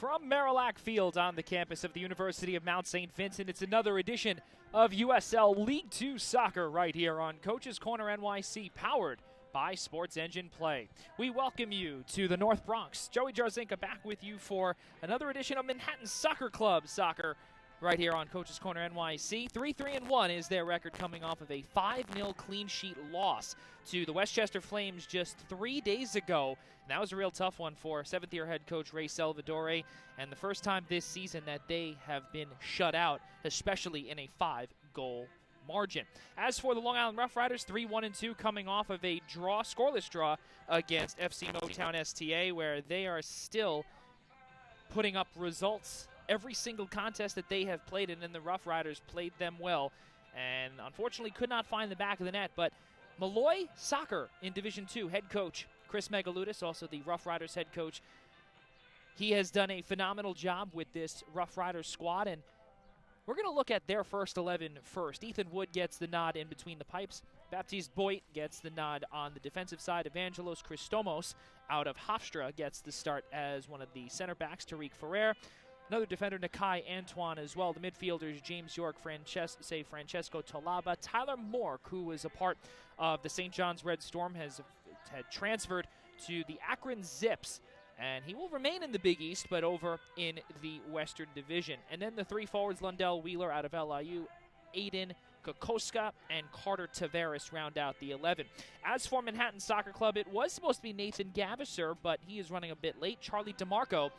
From Marillac Field on the campus of the University of Mount St. Vincent, it's another edition of USL League 2 Soccer right here on Coach's Corner NYC, powered by Sports Engine Play. We welcome you to the North Bronx. Joey Jarzinka back with you for another edition of Manhattan Soccer Club Soccer right here on Coach's Corner NYC. 3-3-1 is their record, coming off of a 5-0 clean sheet loss to the Westchester Flames just 3 days ago. And that was a real tough one for seventh-year head coach Ray Salvadore, and the first time this season that they have been shut out, especially in a 5-goal margin. As for the Long Island Rough Riders, 3-1-2, coming off of a scoreless draw against FC Motown STA, where they are still putting up results every single contest that they have played in, and the Rough Riders played them well and unfortunately could not find the back of the net. But Malloy Soccer in Division 2 head coach Chris Megaludis, also the Rough Riders head coach, he has done a phenomenal job with this Rough Riders squad, and we're going to look at their first 11 first. Ethan Wood gets the nod in between the pipes. Baptiste Boit gets the nod on the defensive side. Evangelos Christomos out of Hofstra gets the start as one of the center backs. Tariq Ferrer, another defender, Nakai Antoine as well. The midfielders, James York, Francesco Tolaba. Tyler Mork, who was a part of the St. John's Red Storm, had transferred to the Akron Zips, and he will remain in the Big East, but over in the Western Division. And then the three forwards, Lundell Wheeler out of LIU, Aiden Kokoska, and Carter Tavares round out the 11. As for Manhattan Soccer Club, it was supposed to be Nathan Gavisser, but he is running a bit late. Charlie DeMarco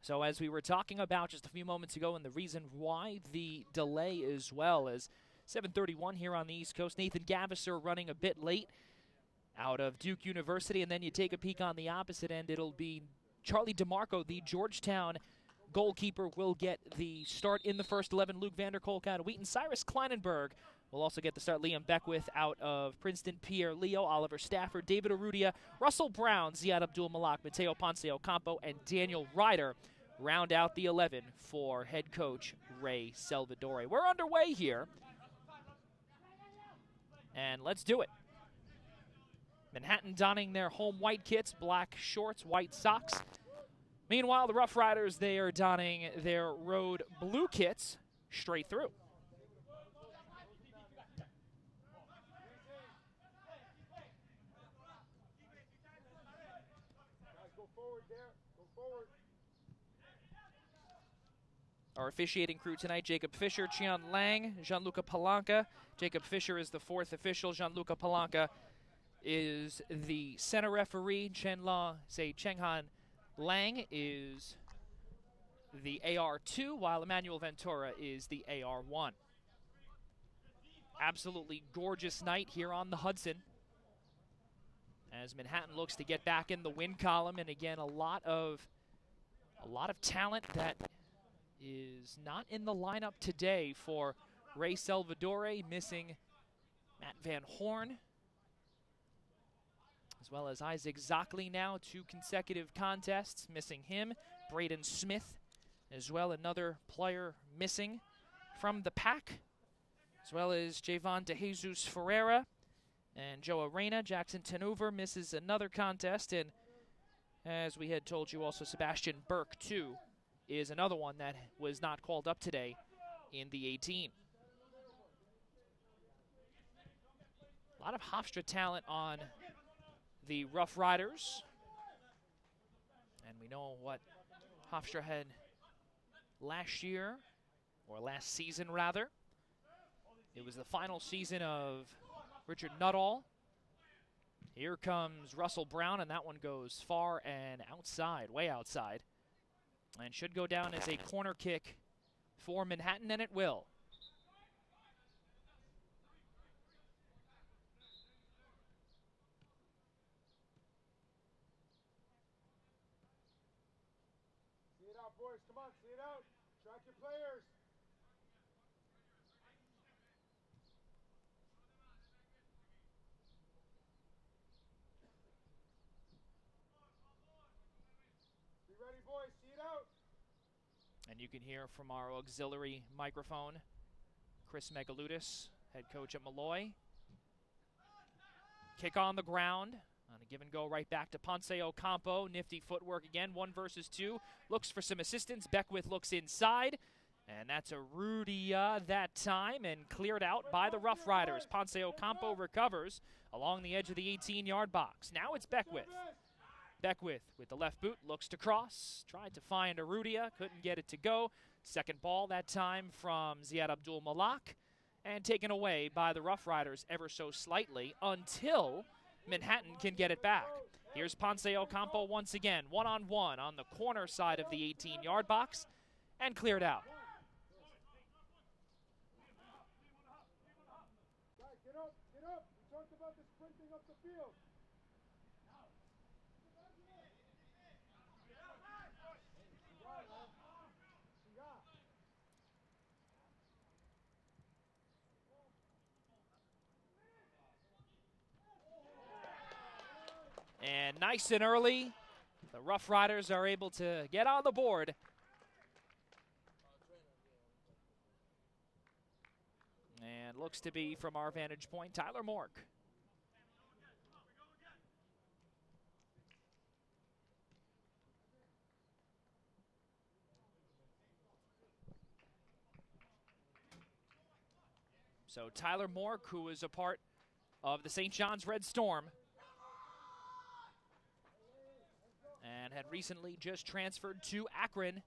So as we were talking about just a few moments ago, and the reason why the delay as well, as 7:31 here on the East Coast, Nathan Gavisser running a bit late out of Duke University. And then you take a peek on the opposite end, it'll be Charlie DeMarco, the Georgetown goalkeeper, will get the start in the first 11. Luke Vanderkolk out of Wheaton. Cyrus Kleinenberg will also get the start. Liam Beckwith out of Princeton. Pierre Leo, Oliver Stafford, David Arudia, Russell Brown, Ziad Abdul-Malak, Mateo Ponce Ocampo, and Daniel Ryder round out the 11 for head coach Ray Salvadore. We're underway here, and let's do it. Manhattan donning their home white kits, black shorts, white socks. Meanwhile, the Rough Riders, they are donning their road blue kits straight through. Our officiating crew tonight: Jacob Fisher, Chian Lang, Gianluca Palanca. Jacob Fisher is the fourth official. Gianluca Palanca is the center referee. Chenghan Lang is the AR2, while Emmanuel Ventura is the AR1. Absolutely gorgeous night here on the Hudson, as Manhattan looks to get back in the win column. And again, a lot of talent that is not in the lineup today for Ray Salvadore, missing Matt Van Horn, as well as Isaac Zockley now, 2 consecutive contests, missing him. Braden Smith as well, another player missing from the pack, as well as Javon DeJesus Ferreira and Joe Arena. Jackson Tenuver misses another contest, and as we had told you, also Sebastian Burke too is another one that was not called up today in the 18. A lot of Hofstra talent on the Rough Riders, and we know what Hofstra had last year, or last season rather. It was the final season of Richard Nuttall. Here comes Russell Brown, and that one goes far and outside, way outside, and should go down as a corner kick for Manhattan, and it will. off, boys. Come on, see it out. Track your players. Be ready, boys. See it out. And you can hear from our auxiliary microphone, Chris Megaludis, head coach at Malloy. Kick on the ground. On a give and go right back to Ponce Ocampo. Nifty footwork again. 1 versus 2. Looks for some assistance. Beckwith looks inside. And that's a Rudia that time and cleared out by the Rough Riders. Ponce Ocampo recovers along the edge of the 18-yard box. Now it's Beckwith. Beckwith with the left boot looks to cross. Tried to find Rudia. Couldn't get it to go. Second ball that time from Ziad Abdul Malak. And taken away by the Rough Riders ever so slightly until Manhattan can get it back. Here's Ponce Ocampo once again, one-on-one on the corner side of the 18-yard box, and cleared out. Get up, get up. We talked about the sprinting up the field. And nice and early, the Rough Riders are able to get on the board. And looks to be, from our vantage point, Tyler Mork. So Tyler Mork, who is a part of the St. John's Red Storm, and had recently just transferred to Akron.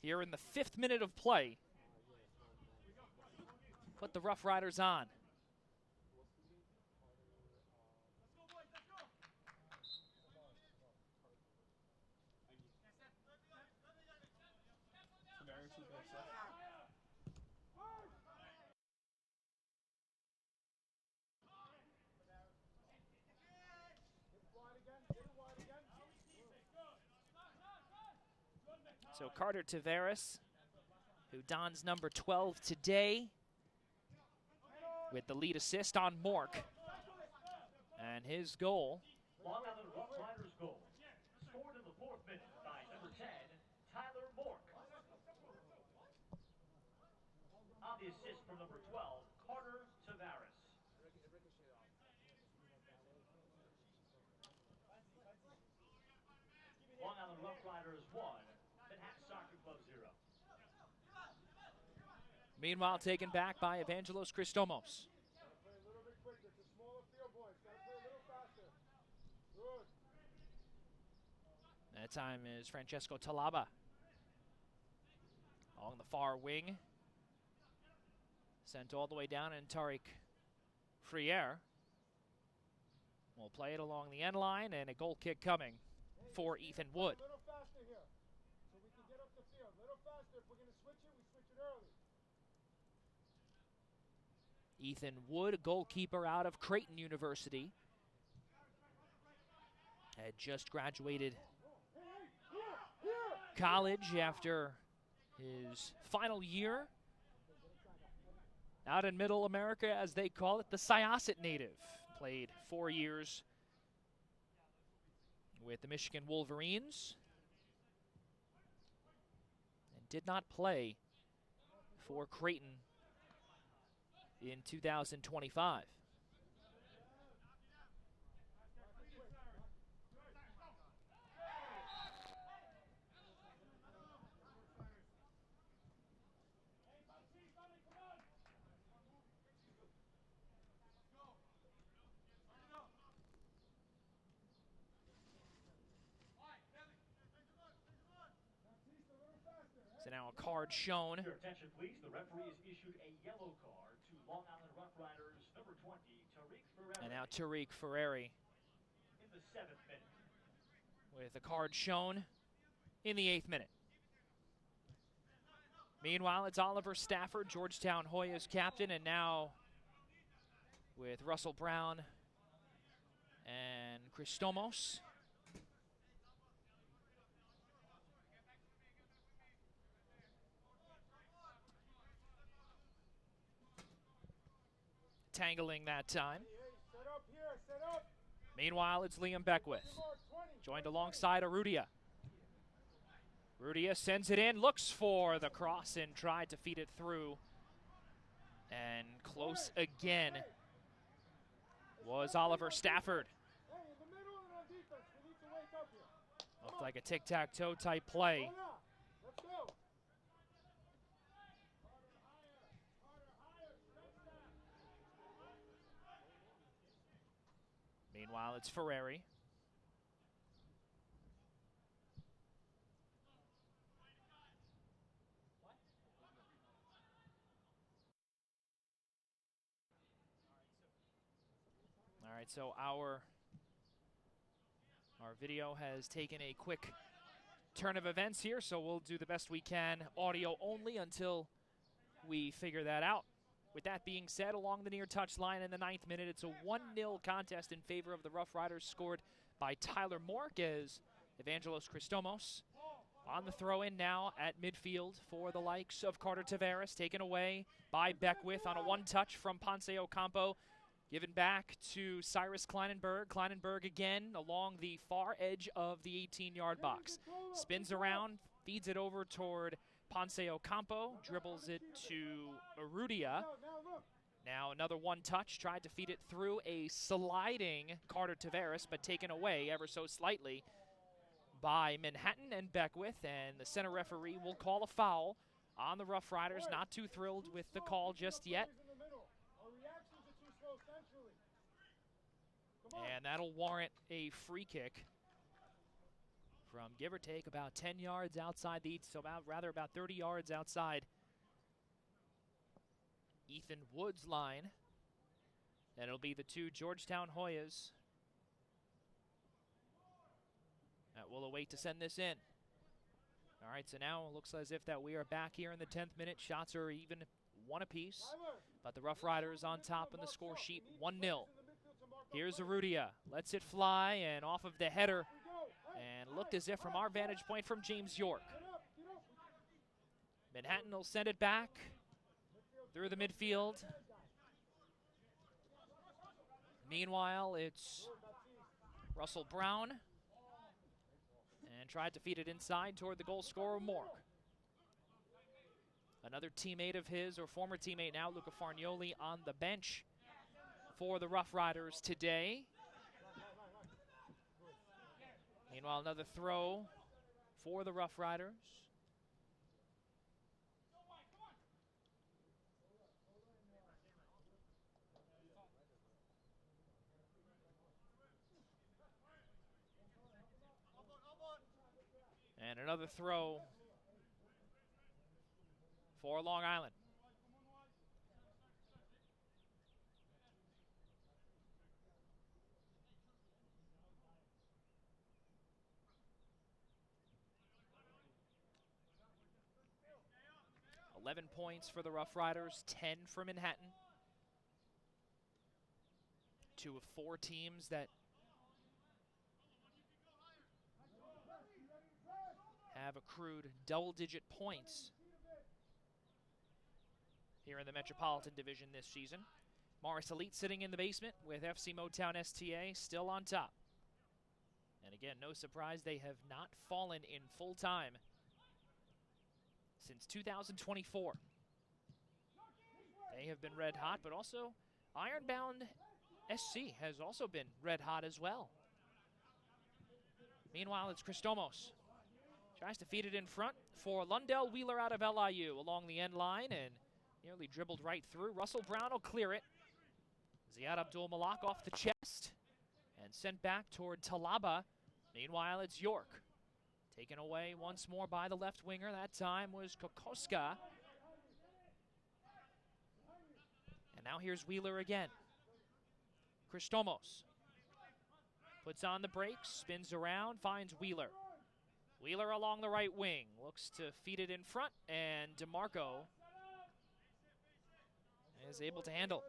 Here in the 5th minute of play, put the Rough Riders on. So Carter Tavares, who dons number 12 today, with the lead assist on Mork. And his goal. Long Island Rough Riders goal. Scored in the 4th minute by number 10, Tyler Mork. On the assist from number 12, Carter Tavares. Long Island Rough Riders 1, Manhattan Soccer Club 0. Meanwhile, taken back by Evangelos Christomos. Play a little bit quicker. It's a smaller field, boys. Gotta play a little faster. Good. That time is Francesco Talaba. Along the far wing. Sent all the way down, and Tariq Friere will play it along the end line, and a goal kick coming for Ethan Wood. A little faster here, so we can get up the field. A little faster. If we're going to switch it, we switch it early. Ethan Wood, goalkeeper out of Creighton University, had just graduated college after his final year out in Middle America, as they call it, the Syosset native. Played 4 years with the Michigan Wolverines and did not play for Creighton in 2025. So now a card shown. Your attention, please. The referee has issued a yellow card to Long Island Rough Riders number 20, Tariq Ferreri. And now Tariq Ferreri In the 7th minute. with a card shown in the 8th minute. Meanwhile, it's Oliver Stafford, Georgetown Hoyas captain, and now with Russell Brown and Christomos tangling that time. Set up here, set up. Meanwhile, it's Liam Beckwith, joined alongside Arudia. Arudia sends it in, looks for the cross and tried to feed it through. And close again was Oliver Stafford. Hey, in the middle and on defense, we need to wake up here. Looked like a tic-tac-toe type play. Hold on. Let's go. Meanwhile, it's Ferreri. All right, so our video has taken a quick turn of events here, so we'll do the best we can audio only until we figure that out. With that being said, along the near touchline in the 9th minute, it's a 1-0 contest in favor of the Rough Riders, scored by Tyler Mork as Evangelos Christomos on the throw-in now at midfield for the likes of Carter Tavares, taken away by Beckwith on a one-touch from Ponce Ocampo, given back to Cyrus Kleinenberg. Kleinenberg again along the far edge of the 18-yard box. Spins around, feeds it over toward Ponce Ocampo, dribbles it to Arudia. Now another one-touch, tried to feed it through a sliding Carter Tavares, but taken away ever so slightly by Manhattan and Beckwith, and the center referee will call a foul on the Rough Riders. Not too thrilled with the call just yet. And that'll warrant a free kick from give or take about 10 yards outside the, so about 30 yards outside Ethan Wood's line. And it'll be the two Georgetown Hoyas that will await to send this in. All right, so now it looks as if that we are back here in the 10th minute. Shots are even one apiece, but the Rough Riders on top in the score sheet, 1-0. Here's Arudia, lets it fly, and off of the header, and looked as if from our vantage point from James York. Manhattan will send it back through the midfield. Meanwhile, it's Russell Brown, and tried to feed it inside toward the goal scorer, Mork. Another teammate of his, or former teammate now, Luca Farnioli, on the bench for the Rough Riders today. Meanwhile, another throw for the Rough Riders. And another throw for Long Island. $11 points for the Rough Riders, 10 for Manhattan. Two of four teams that have accrued double-digit points here in the Metropolitan Division this season. Morris Elite sitting in the basement with FC Motown STA still on top. And again, no surprise, they have not fallen in full time since 2024. They have been red hot, but also Ironbound SC has also been red hot as well. Meanwhile, it's Christomos. Tries to feed it in front for Lundell Wheeler out of LIU along the end line and nearly dribbled right through. Russell Brown will clear it. Ziad Abdul Malak off the chest and sent back toward Talaba. Meanwhile, it's York. Taken away once more by the left winger. That time was Kokoska. And now here's Wheeler again. Christomos puts on the brakes, spins around, finds Wheeler. Wheeler along the right wing, looks to feed it in front, and DeMarco is able to handle.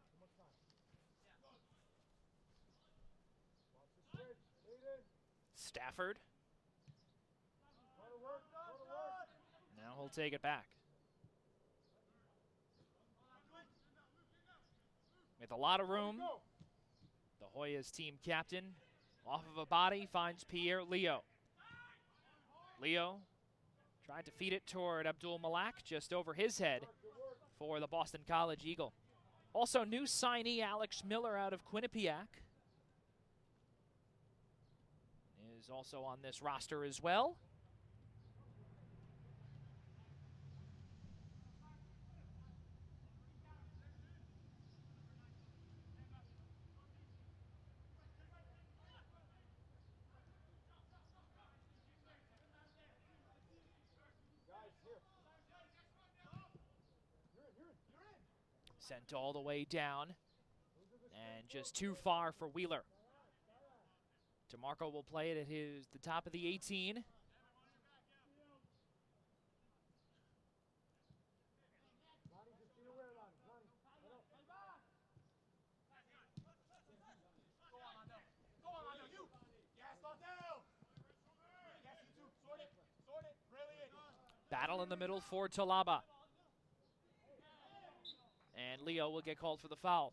Too much time. Watch the switch. Lead in. Stafford. Go to work. Go to work. Now he'll take it back. With a lot of room, Go. the Hoyas team captain, off of a body, finds Pierre Leo. Leo tried to feed it toward Abdul Malak, just over his head for the Boston College Eagle. Also, new signee Alex Miller out of Quinnipiac is also on this roster as well. Guys, here. You're in. Sent all the way down, and just too far for Wheeler. DeMarco will play it at the top of the 18. Lonnie, just be aware, Lonnie. Lonnie, head up. Go on, Lando, you! Yes, not down! Yes, you two, sort it, brilliant! Battle in the middle for Talaba. And Leo will get called for the foul.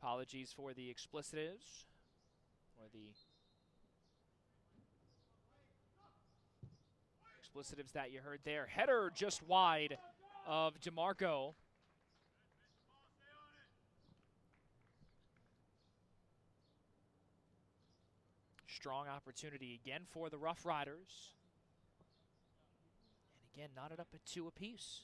Apologies for the explicitives, or the explicitives that you heard there. Header just wide of DeMarco. Strong opportunity again for the Rough Riders. And again, knotted up at 2 apiece.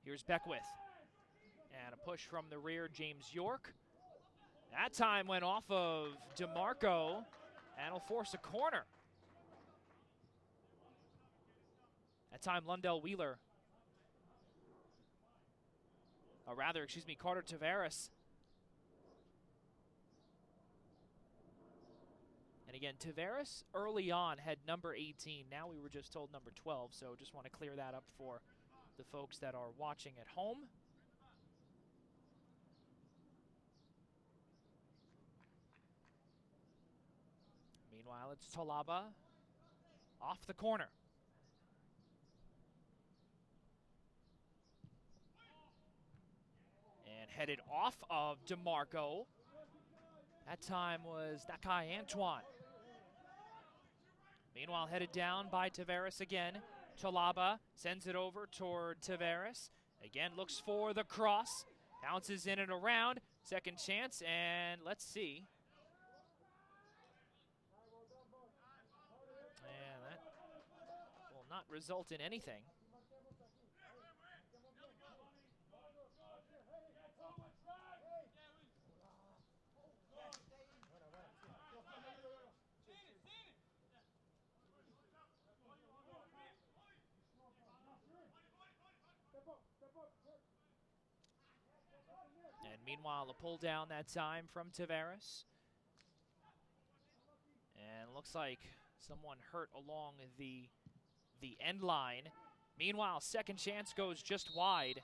Here's Beckwith. And a push from the rear, James York. That time went off of DeMarco, and will force a corner. That time, Lundell Wheeler. Carter Tavares. And again, Tavares early on had number 18. Now we were just told number 12, so just want to clear that up for the folks that are watching at home. Meanwhile, it's Talaba off the corner. And headed off of DeMarco. That time was Nakai Antoine. Meanwhile, headed down by Tavares again. Talaba sends it over toward Tavares. Again, looks for the cross. Bounces in and around. Second chance, and let's see. And that will not result in anything. And meanwhile, a pull down that time from Tavares. And looks like someone hurt along the end line. Meanwhile, second chance goes just wide.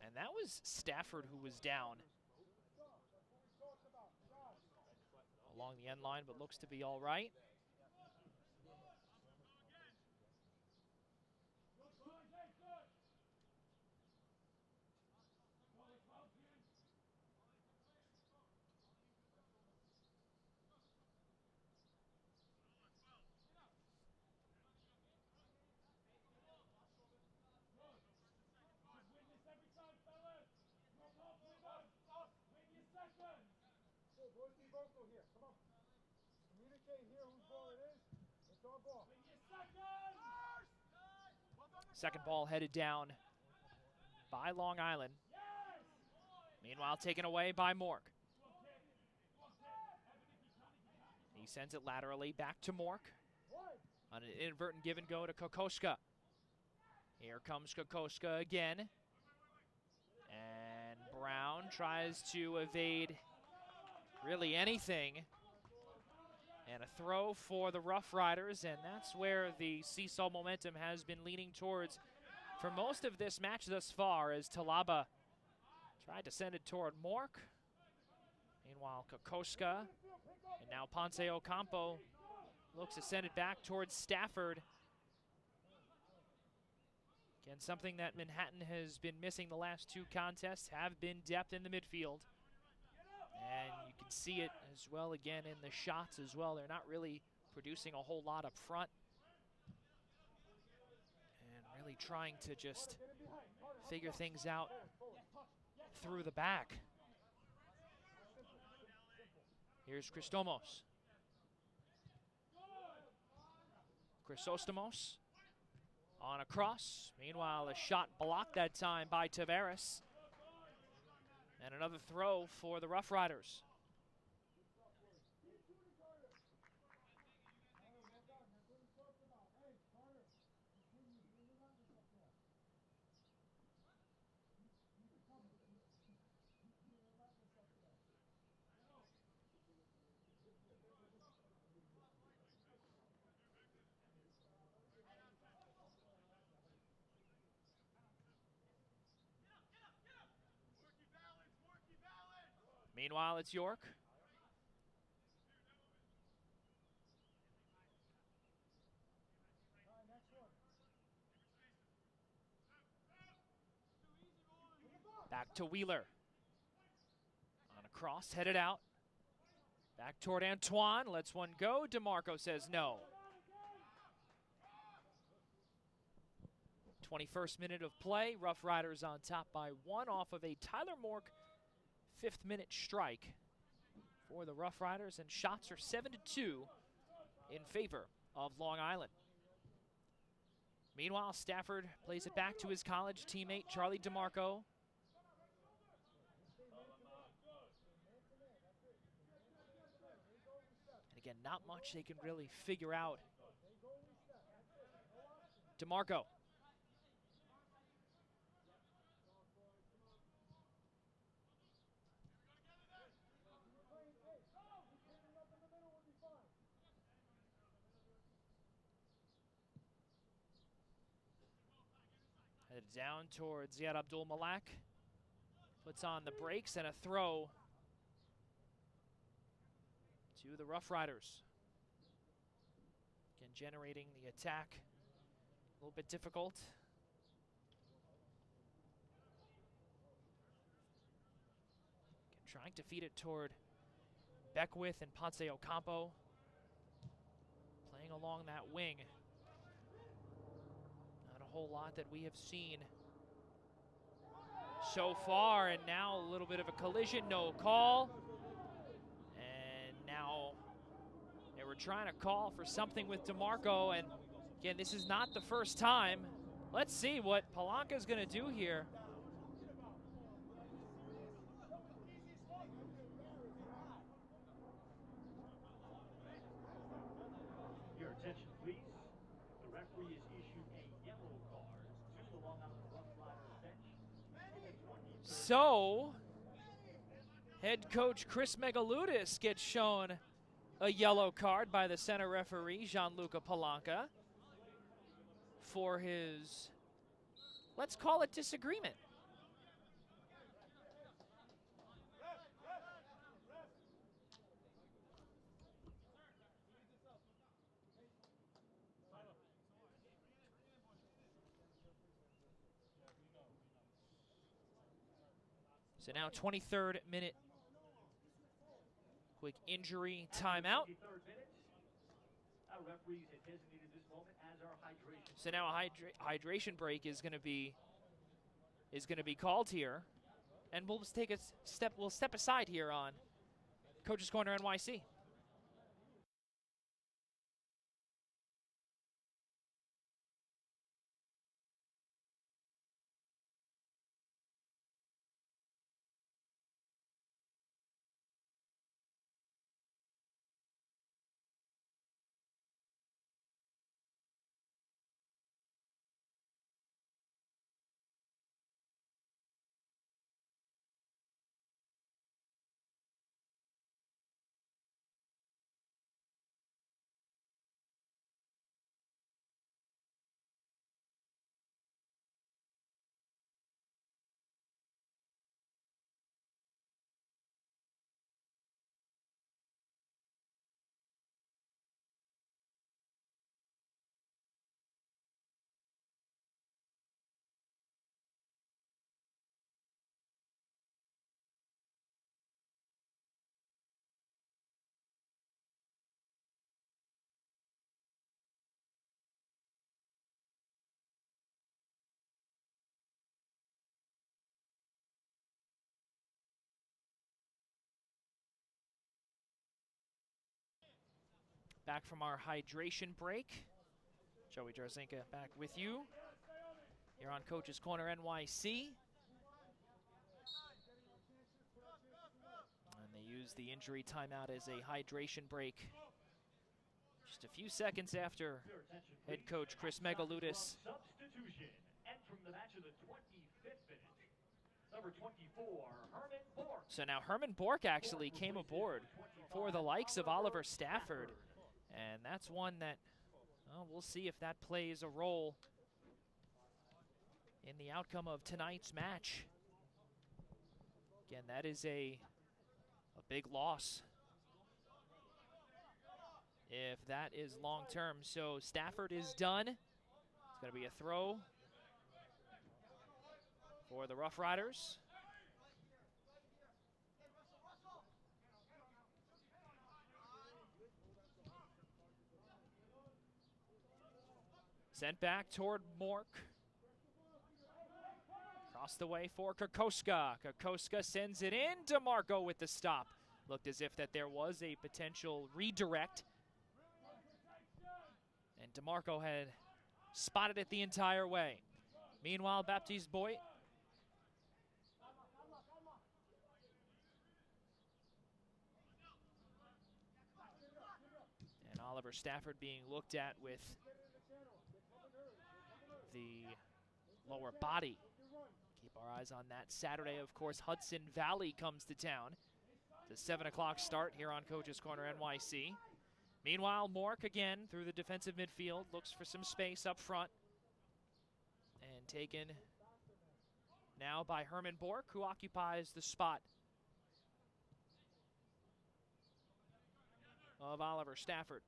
And that was Stafford who was down along the end line, but looks to be all right. Second ball headed down by Long Island. Meanwhile, taken away by Mork. He sends it laterally back to Mork. On an inadvertent give and go to Kokoska. Here comes Kokoska again. And Brown tries to evade really anything. And a throw for the Rough Riders, and that's where the seesaw momentum has been leaning towards for most of this match thus far, as Talaba tried to send it toward Mork. Meanwhile, Kokoska and now Ponce Ocampo looks to send it back towards Stafford. Again, something that Manhattan has been missing the last two contests have been depth in the midfield. And you can see it as well again in the shots as well. They're not really producing a whole lot up front. And really trying to just figure things out through the back. Here's Christomos. Chrysostomos on a cross. Meanwhile, a shot blocked that time by Tavares. And another throw for the Rough Riders. Meanwhile, it's York. Back to Wheeler. On a cross, headed out. Back toward Antoine, lets one go. DeMarco says no. 21st minute of play. Rough Riders on top by one off of a Tyler Mork 5th minute strike for the Rough Riders, and shots are 7-2 in favor of Long Island. Meanwhile, Stafford plays it back to his college teammate, Charlie DeMarco. And again, not much they can really figure out. DeMarco. Headed down towards Ziad Abdul Malak. Puts on the brakes and a throw to the Rough Riders. Again, generating the attack a little bit difficult. Again, trying to feed it toward Beckwith and Ponce Ocampo. Playing along that wing. Not a whole lot that we have seen so far, and now a little bit of a collision, no call. And now they were trying to call for something with DeMarco, and again, this is not the first time. Let's see what Palanca is going to do here. Your attention, please. The referee has issued a yellow card to the Long Island Rough Riders bench. So, head coach Chris Megaludis gets shown a yellow card by the center referee, Gianluca Palanca, for his, let's call it, disagreement. So now 23rd minute, quick injury timeout. So now a hydration break is going to be called here, and we'll just take a step. We'll step aside here on Coach's Corner NYC. back from our hydration break. Joey Jarzinka back with you here on Coach's Corner NYC. And they use the injury timeout as a hydration break. Just a few seconds after head coach Chris Megaloudis. Substitution. Entering the match of the 25th minute. Number 24, Herman Bork. So now Herman Bork actually came aboard for the likes of Oliver Stafford. And that's one that, well, we'll see if that plays a role in the outcome of tonight's match. Again, that is a big loss if that is long-term. So Stafford is done. It's going to be a throw for the Rough Riders. Sent back toward Mork. Across the way for Kokoska. Kokoska sends it in. DeMarco with the stop. Looked as if that there was a potential redirect. And DeMarco had spotted it the entire way. Meanwhile, Baptiste Boy. And Oliver Stafford being looked at with the lower body. Keep our eyes on that. Saturday, of course, Hudson Valley comes to town. It's a 7 o'clock start here on Coach's Corner NYC. Meanwhile, Mork again through the defensive midfield. Looks for some space up front. And taken now by Herman Bork, who occupies the spot of Oliver Stafford.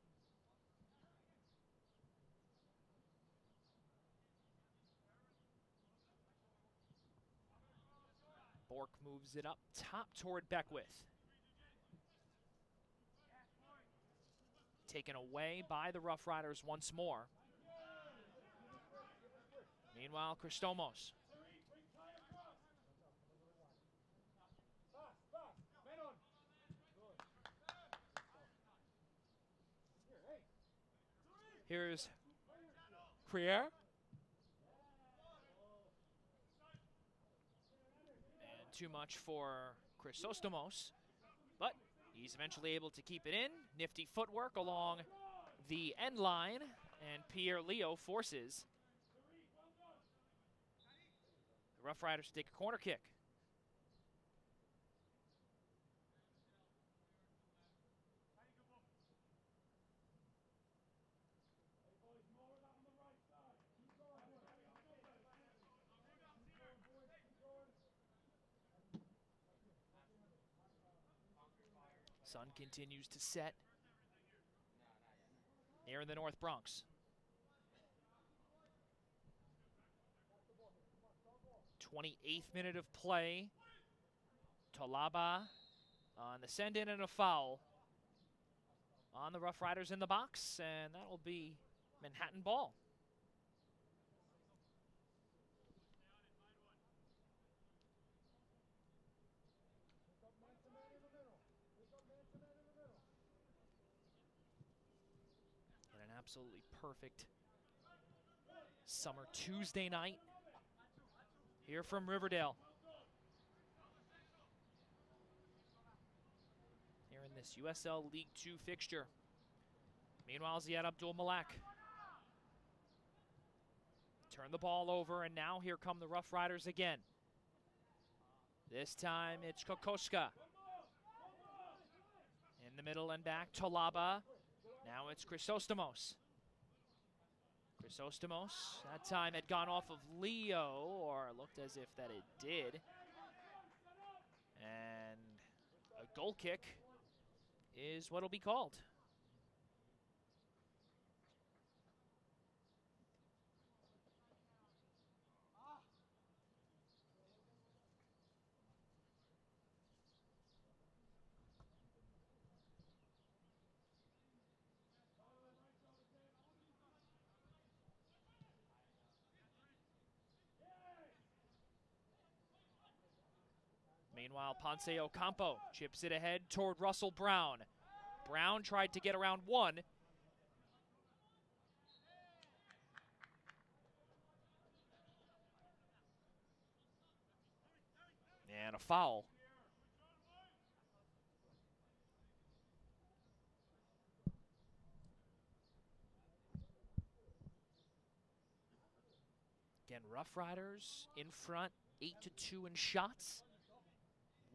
Bork moves it up top toward Beckwith. Taken away by the Rough Riders once more. Meanwhile, Christomos. Here's Crier. And too much for Chrysostomos, but he's eventually able to keep it in. Nifty footwork along the end line, and Pierre Leo forces the Rough Riders to take a corner kick. Sun continues to set here in the North Bronx. 28th minute of play. Tolaba on the send-in and a foul on the Rough Riders in the box, and that will be Manhattan ball. And an absolutely perfect summer Tuesday night here from Riverdale. Here in this USL League 2 fixture. Meanwhile, Ziad Abdul Malak. Turn the ball over, and now here come the Rough Riders again. This time it's Kokoska. In the middle and back, Tolaba. Now it's Chrysostomos. Chrysostomos, that time had gone off of Leo, or looked as if that it did. And a goal kick is what'll be called. Meanwhile, Ponce Ocampo chips it ahead toward Russell Brown. Brown tried to get around one, a foul. Again, Rough Riders in front, 8-2 in shots.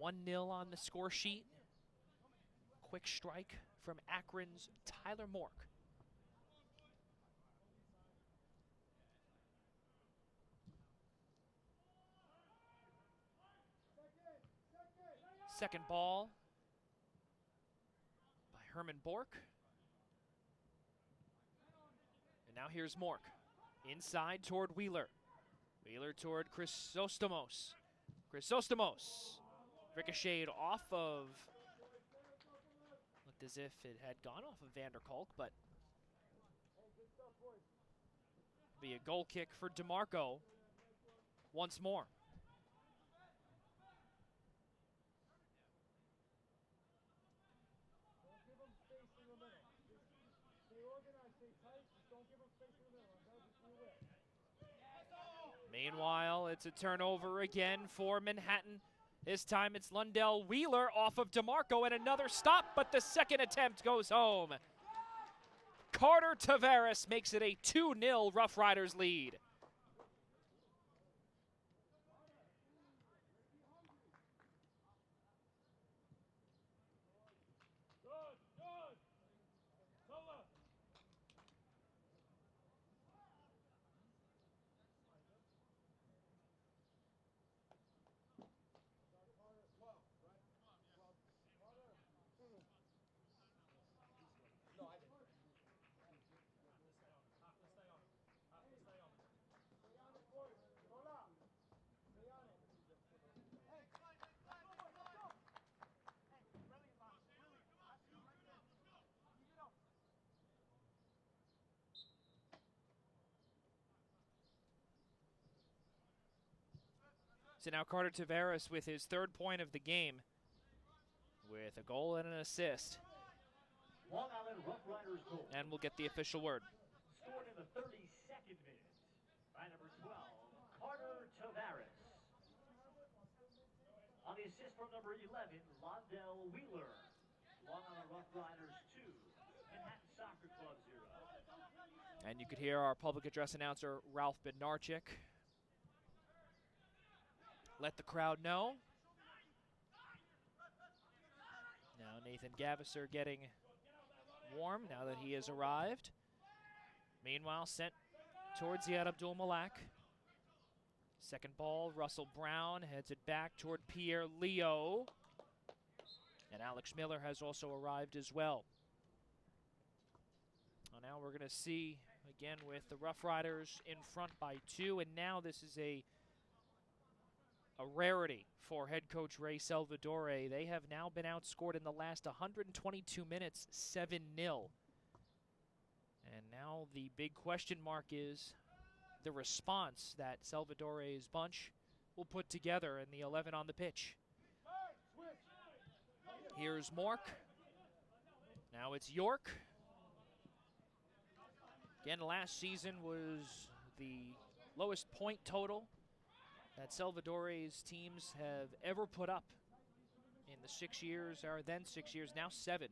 1-0 on the score sheet. Quick strike from Akron's Tyler Mork. Second ball by Herman Bork. And now here's Mork. Inside toward Wheeler. Wheeler toward Chrysostomos. Chrysostomos ricocheted off of, looked as if it had gone off of Vanderkolk, but be a goal kick for DeMarco once more. Don't give them space in the middle. Just stay organized, stay tight. Just don't give them space in the middle. I'm going to be aware. Meanwhile, it's a turnover again for Manhattan. This time it's Lundell Wheeler off of DeMarco and another stop, but the second attempt goes home. Carter Tavares makes it a 2-0 Rough Riders lead. So now Carter Tavares with his third point of the game with a goal and an assist. Long Island Rough Riders goal. And we'll get the official word. Scored in the 32nd minute by number 12, Carter Tavares. On the assist from number 11, Londell Wheeler. Long Island Rough Riders 2, Manhattan Soccer Club 0. And you could hear our public address announcer, Ralph Bednarczyk, let the crowd know. Now Nathan Gavisser getting warm now that he has arrived. Meanwhile, sent towards Ziad Abdul Malak. Second ball, Russell Brown heads it back toward Pierre Leo. And Alex Miller has also arrived as well. Well, now we're going to see, again, with the Rough Riders in front by 2. And now this is a rarity for head coach Ray Salvadore. They have now been outscored in the last 122 minutes, 7-0. And now the big question mark is the response that Salvadore's bunch will put together in the 11 on the pitch. Here's Mork. Now it's York. Again, last season was the lowest point total that Salvadore's teams have ever put up in the 6 years, or then 6 years, now 7,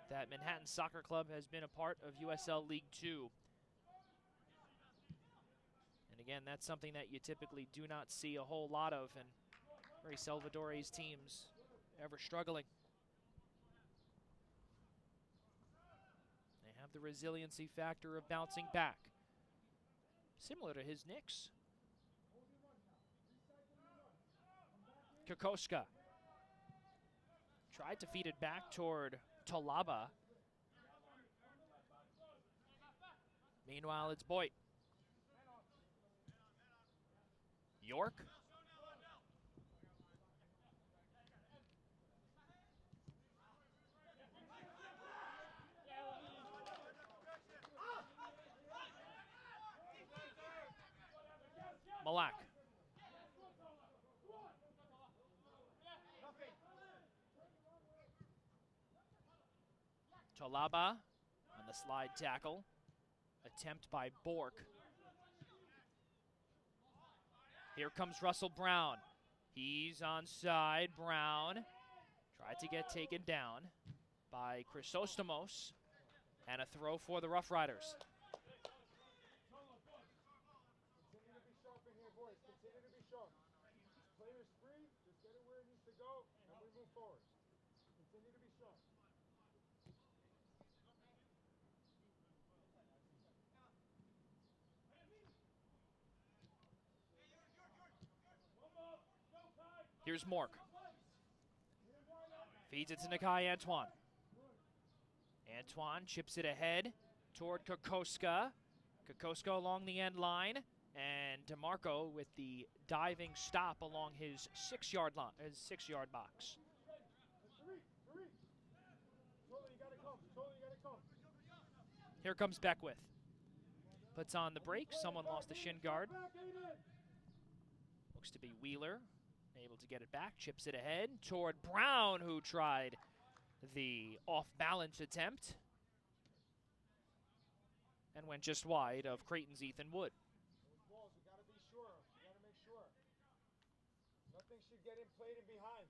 that Manhattan Soccer Club has been a part of USL League 2. And again, that's something that you typically do not see a whole lot of, and Ray Salvadore's teams ever struggling. They have the resiliency factor of bouncing back, similar to his Knicks. Kokoska tried to feed it back toward Tolaba. Meanwhile, it's Boyd. York. Malak. Tolaba on the slide tackle. Attempt by Bork. Here comes Russell Brown. He's onside. Brown tried to get taken down by Chrysostomos. And a throw for the Rough Riders. Continue to be sharp in here, boys. Continue to be sharp. This player's free. Just get it where it needs to go, and we move forward. Continue to be sharp. Here's Mork. Feeds it to Nakai Antoine. Antoine chips it ahead toward Kokoska. Kokoska along the end line. And DeMarco with the diving stop along his 6-yard line, his 6-yard box. Here comes Beckwith. Puts on the brakes. Someone lost the shin guard. Looks to be Wheeler. Able to get it back. Chips it ahead toward Brown, who tried the off-balance attempt. And went just wide of Creighton's Ethan Wood. Balls, you gotta be sure. You gotta make sure. Nothing should get in played in behind.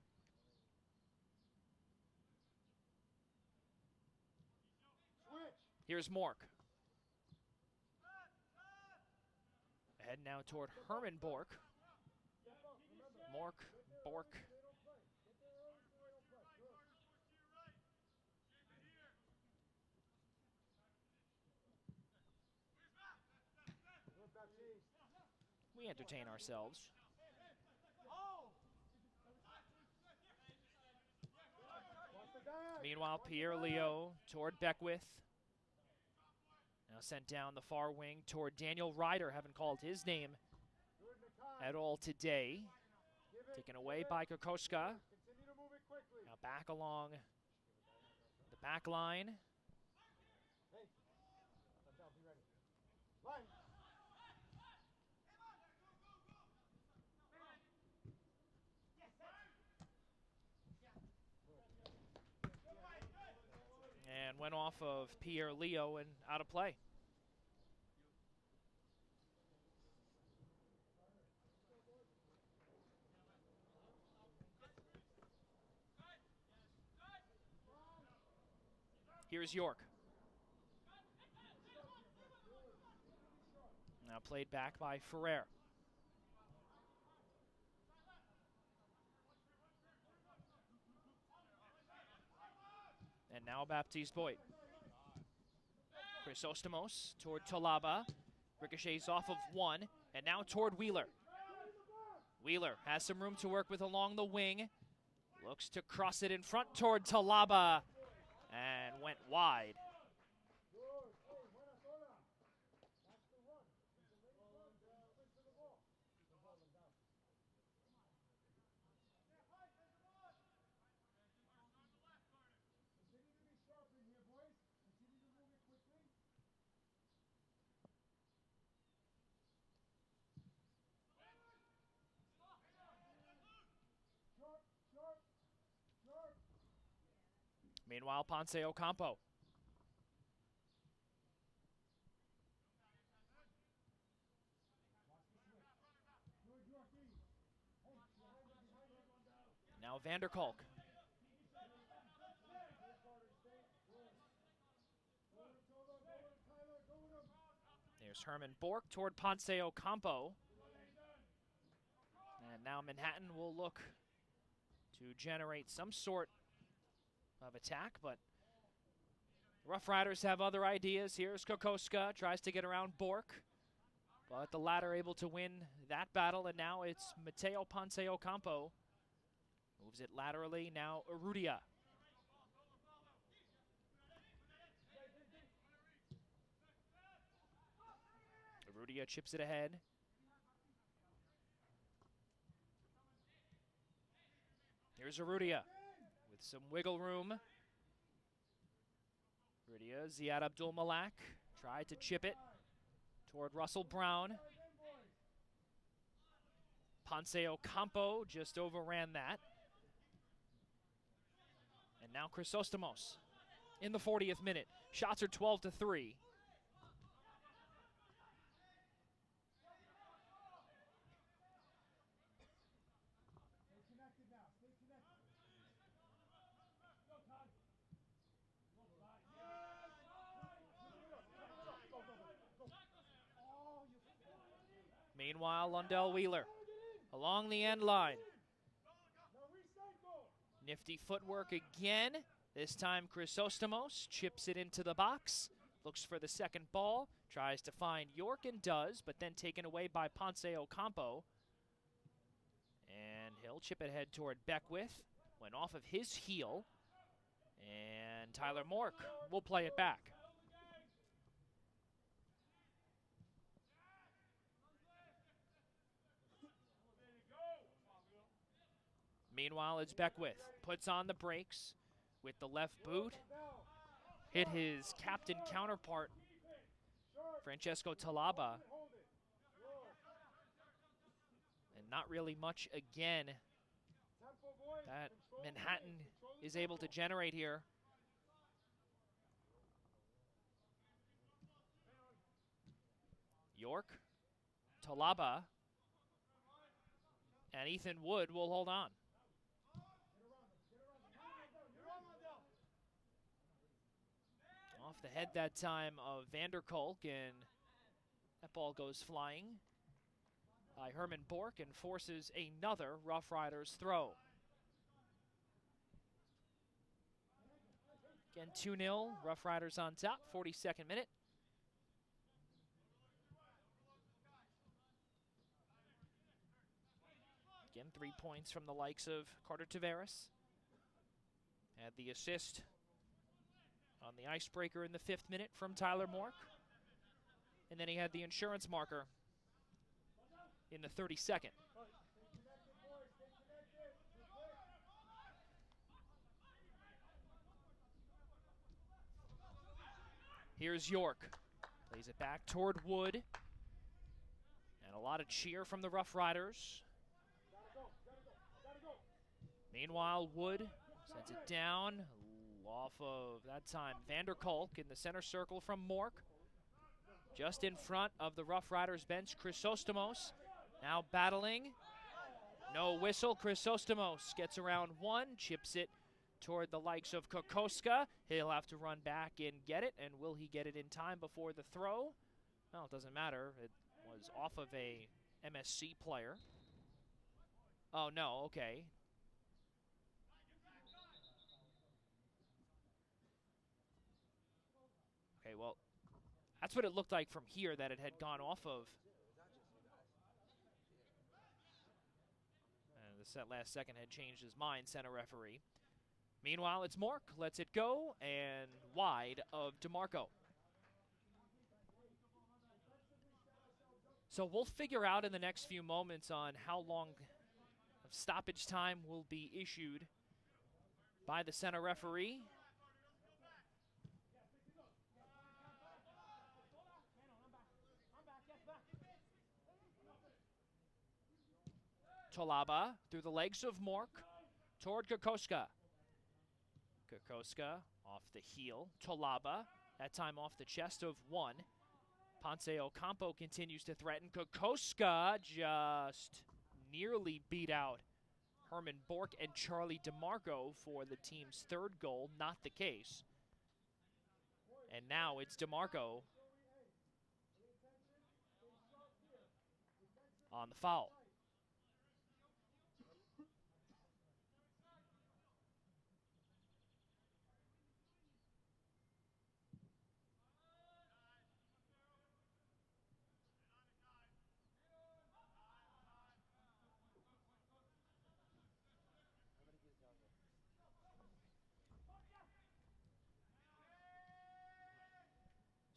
Switch. Here's Mork. Ahead now toward Herman Bork. Mork, Bork. We entertain ourselves. Meanwhile, Pierre Leo toward Beckwith. Now sent down the far wing toward Daniel Ryder. Haven't called his name at all today. Taken away by Kokoska. Now back along the back line. And went off of Pierre Leo and out of play. Here's York. Now played back by Ferrer. And now Baptiste Boyd. Chrysostomos toward Tolaba. Ricochets off of one. And now toward Wheeler. Wheeler has some room to work with along the wing. Looks to cross it in front toward Tolaba. And went wide. Meanwhile, Ponce Ocampo. Now Vanderkolk. There's Herman Bork toward Ponce Ocampo. And now Manhattan will look to generate some sort of attack, but Rough Riders have other ideas. Here's Kokoska, tries to get around Bork, but the latter able to win that battle, and now it's Mateo Ponce Ocampo. Moves it laterally, now Urrutia. Urrutia chips it ahead. Here's Urrutia with some wiggle room. Urrutia, Ziad Abdul Malak tried to chip it toward Russell Brown. Ponce Ocampo just overran that. And now Chrysostomos in the 40th minute. Shots are 12-3. Meanwhile, Lundell Wheeler along the end line. Nifty footwork again. This time Chrysostomos chips it into the box. Looks for the second ball. Tries to find York and does, but then taken away by Ponce Ocampo. And he'll chip it ahead toward Beckwith. Went off of his heel. And Tyler Mork will play it back. Meanwhile, it's Beckwith. Puts on the brakes with the left boot. Hit his captain counterpart, Francesco Talaba. And not really much again that Manhattan is able to generate here. York, Talaba, and Ethan Wood will hold on. Off the head that time of Vanderkolk, and that ball goes flying by Herman Bork and forces another Rough Riders throw. Again, 2-0, Rough Riders on top, 42nd minute. Again, 3 points from the likes of Carter Tavares. Had the assist on the icebreaker in the 5th minute from Tyler Mork. And then he had the insurance marker in the 32nd. Here's York. Plays it back toward Wood. And a lot of cheer from the Rough Riders. Meanwhile, Wood sends it down off of, that time, Vanderkolk in the center circle from Mork. Just in front of the Rough Riders bench, Chrysostomos now battling. No whistle. Chrysostomos gets around one, chips it toward the likes of Kokoska. He'll have to run back and get it, and will he get it in time before the throw? Well, it doesn't matter. It was off of a MSC player. Oh, no, okay. Okay, well, that's what it looked like from here, that it had gone off of. And the last second had changed his mind, center referee. Meanwhile, it's Mork, lets it go, and wide of DeMarco. So we'll figure out in the next few moments on how long of stoppage time will be issued by the center referee. Talaba through the legs of Mork toward Kokoska. Kokoska off the heel. Talaba, that time off the chest of one. Ponce Ocampo continues to threaten. Kokoska just nearly beat out Herman Bork and Charlie DeMarco for the team's third goal. Not the case. And now it's DeMarco on the foul.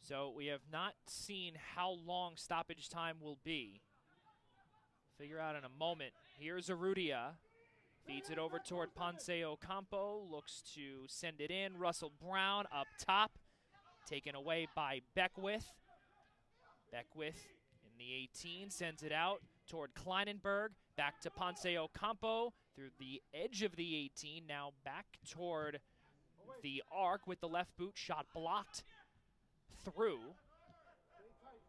So we have not seen how long stoppage time will be. Figure out in a moment. Here's Arrudia. Feeds it over toward Ponce Ocampo. Looks to send it in. Russell Brown up top. Taken away by Beckwith. Beckwith in the 18. Sends it out toward Kleinenberg. Back to Ponce Ocampo. Through the edge of the 18. Now back toward the arc with the left boot. Shot blocked through.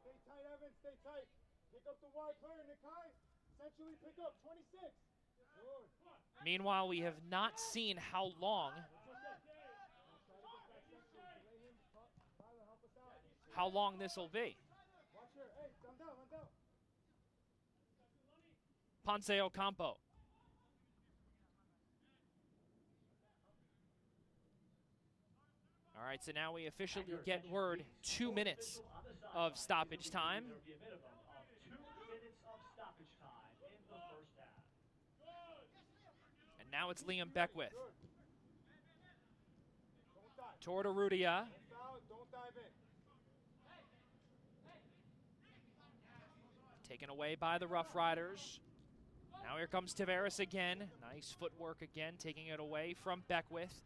Stay tight, Evan, stay tight. Pick up the wide player, Nikai. Essentially pick up 26. Good. Meanwhile, we have not seen how long this will be. Watch here. Hey, down. Ponce Ocampo. All right, so now we officially get word 2 minutes of stoppage time. There will be a minimum of 2 minutes of stoppage time in the first half. And now it's Liam Beckwith. Good. Don't dive. Toward Arudia. Don't foul, don't dive in. Taken away by the Rough Riders. Now here comes Tavares again. Nice footwork again, taking it away from Beckwith.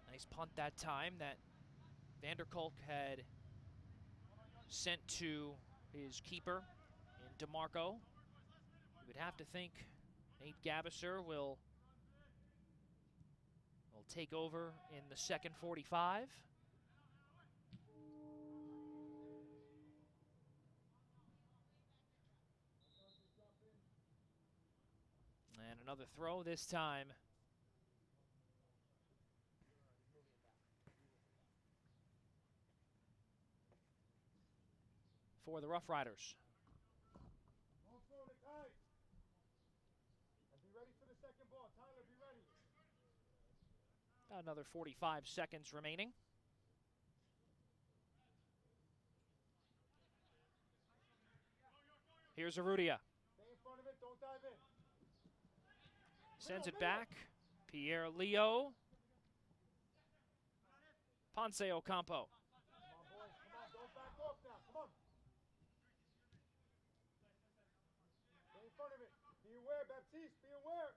Nice punt that time that Vanderkolk had sent to his keeper in DeMarco. You would have to think Nate Gavisser will take over in the second 45. And another throw this time. For the Rough Riders. Don't throw the guys. And be ready for the second ball. Tyler, be ready. Another 45 seconds remaining. Here's Arudia. Stay in front of it, don't dive in. Sends it back. Pierre Leo. Ponce Ocampo. Come on, boys. Come on, don't back off now. Come on. Stay in front of it. Be aware, Baptiste. Be aware.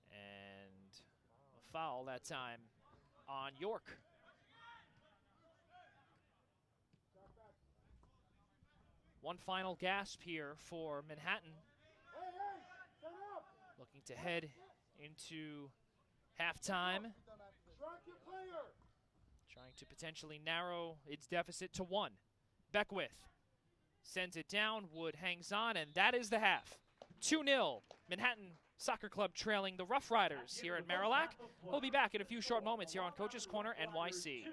And a foul that time on York. Shot back. One final gasp here for Manhattan, Hey, hey! Set up! looking to head into halftime, Track your player! trying to potentially narrow its deficit to 1. Beckwith sends it down, Wood hangs on, and that is the half. 2-0, Manhattan Soccer Club trailing the Rough Riders here at Marillac. We'll be back in a few short moments here on Coach's Corner NYC.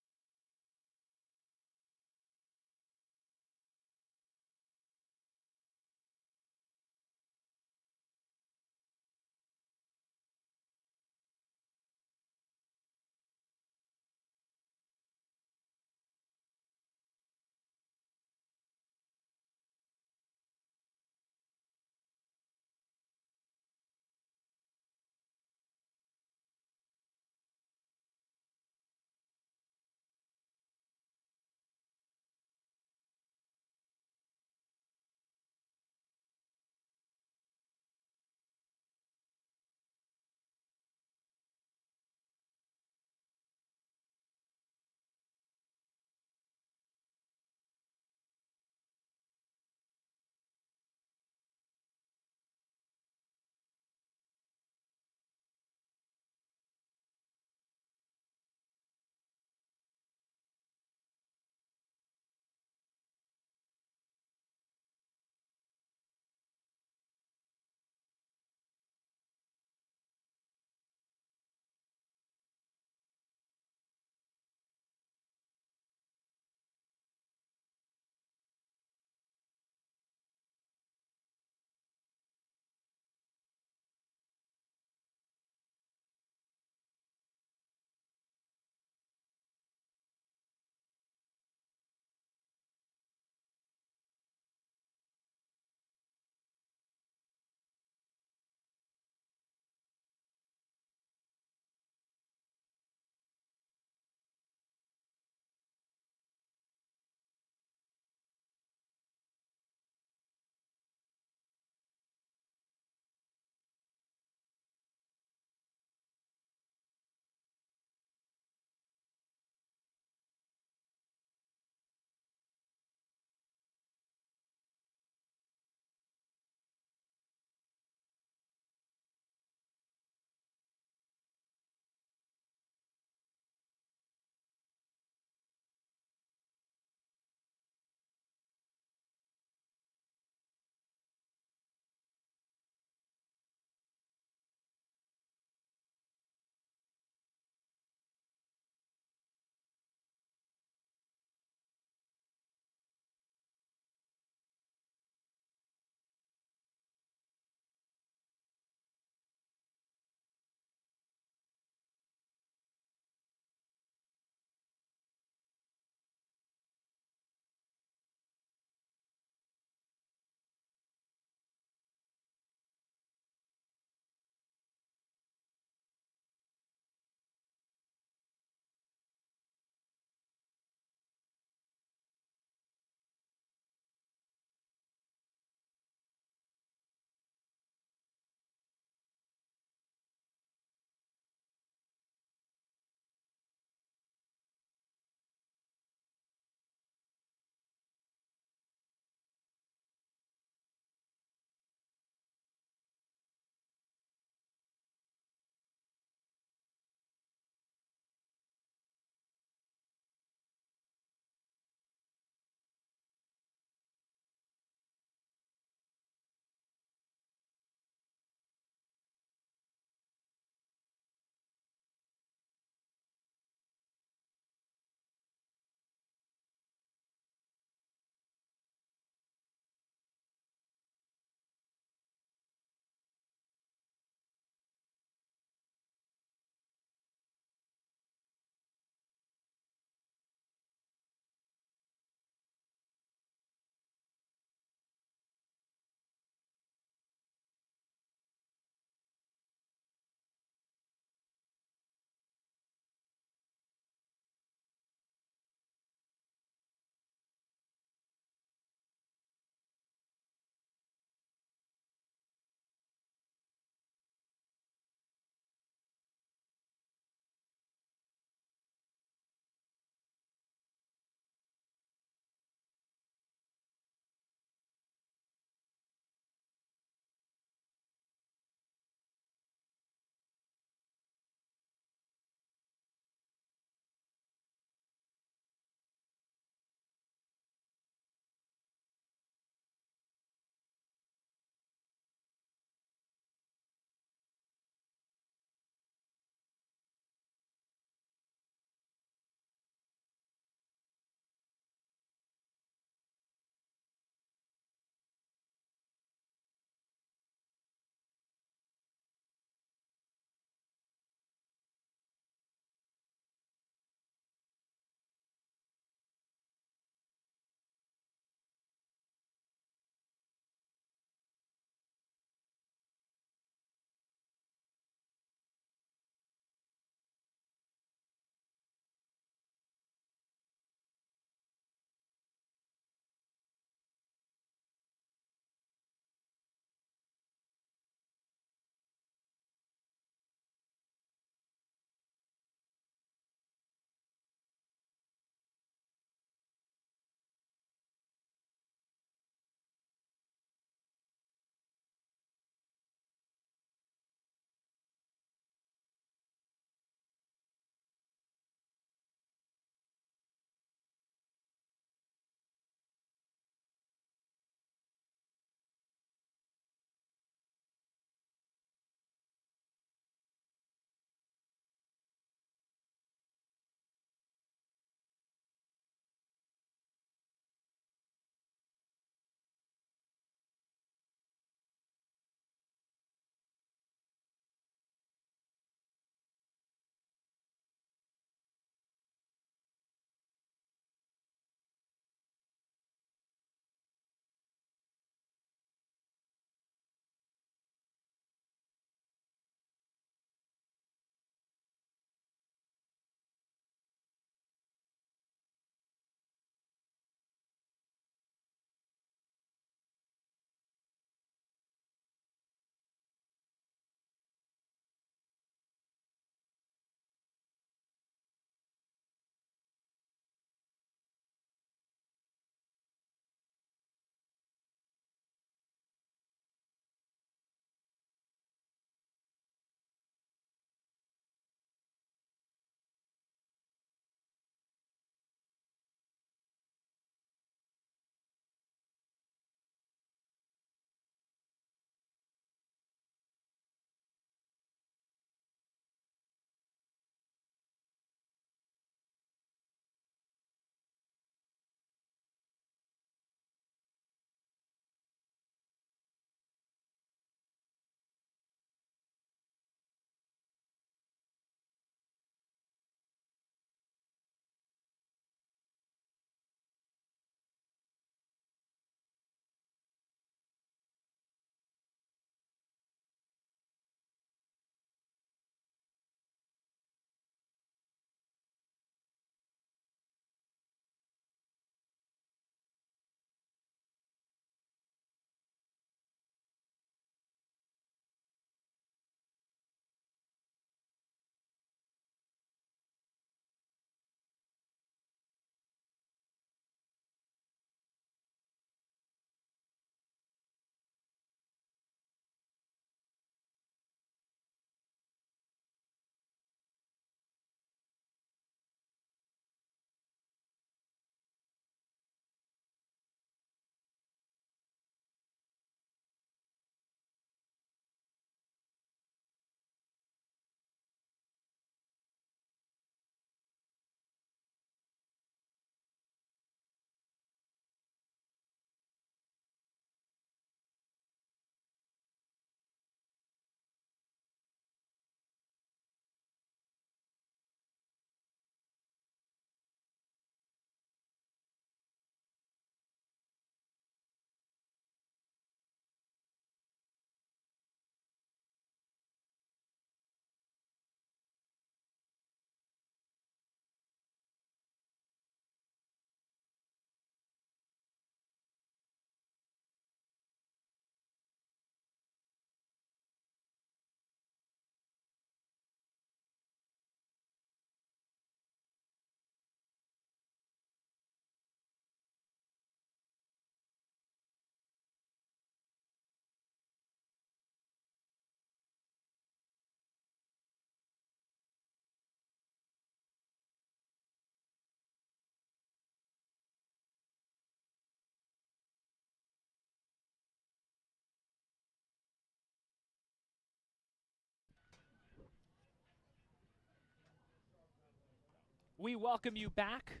We welcome you back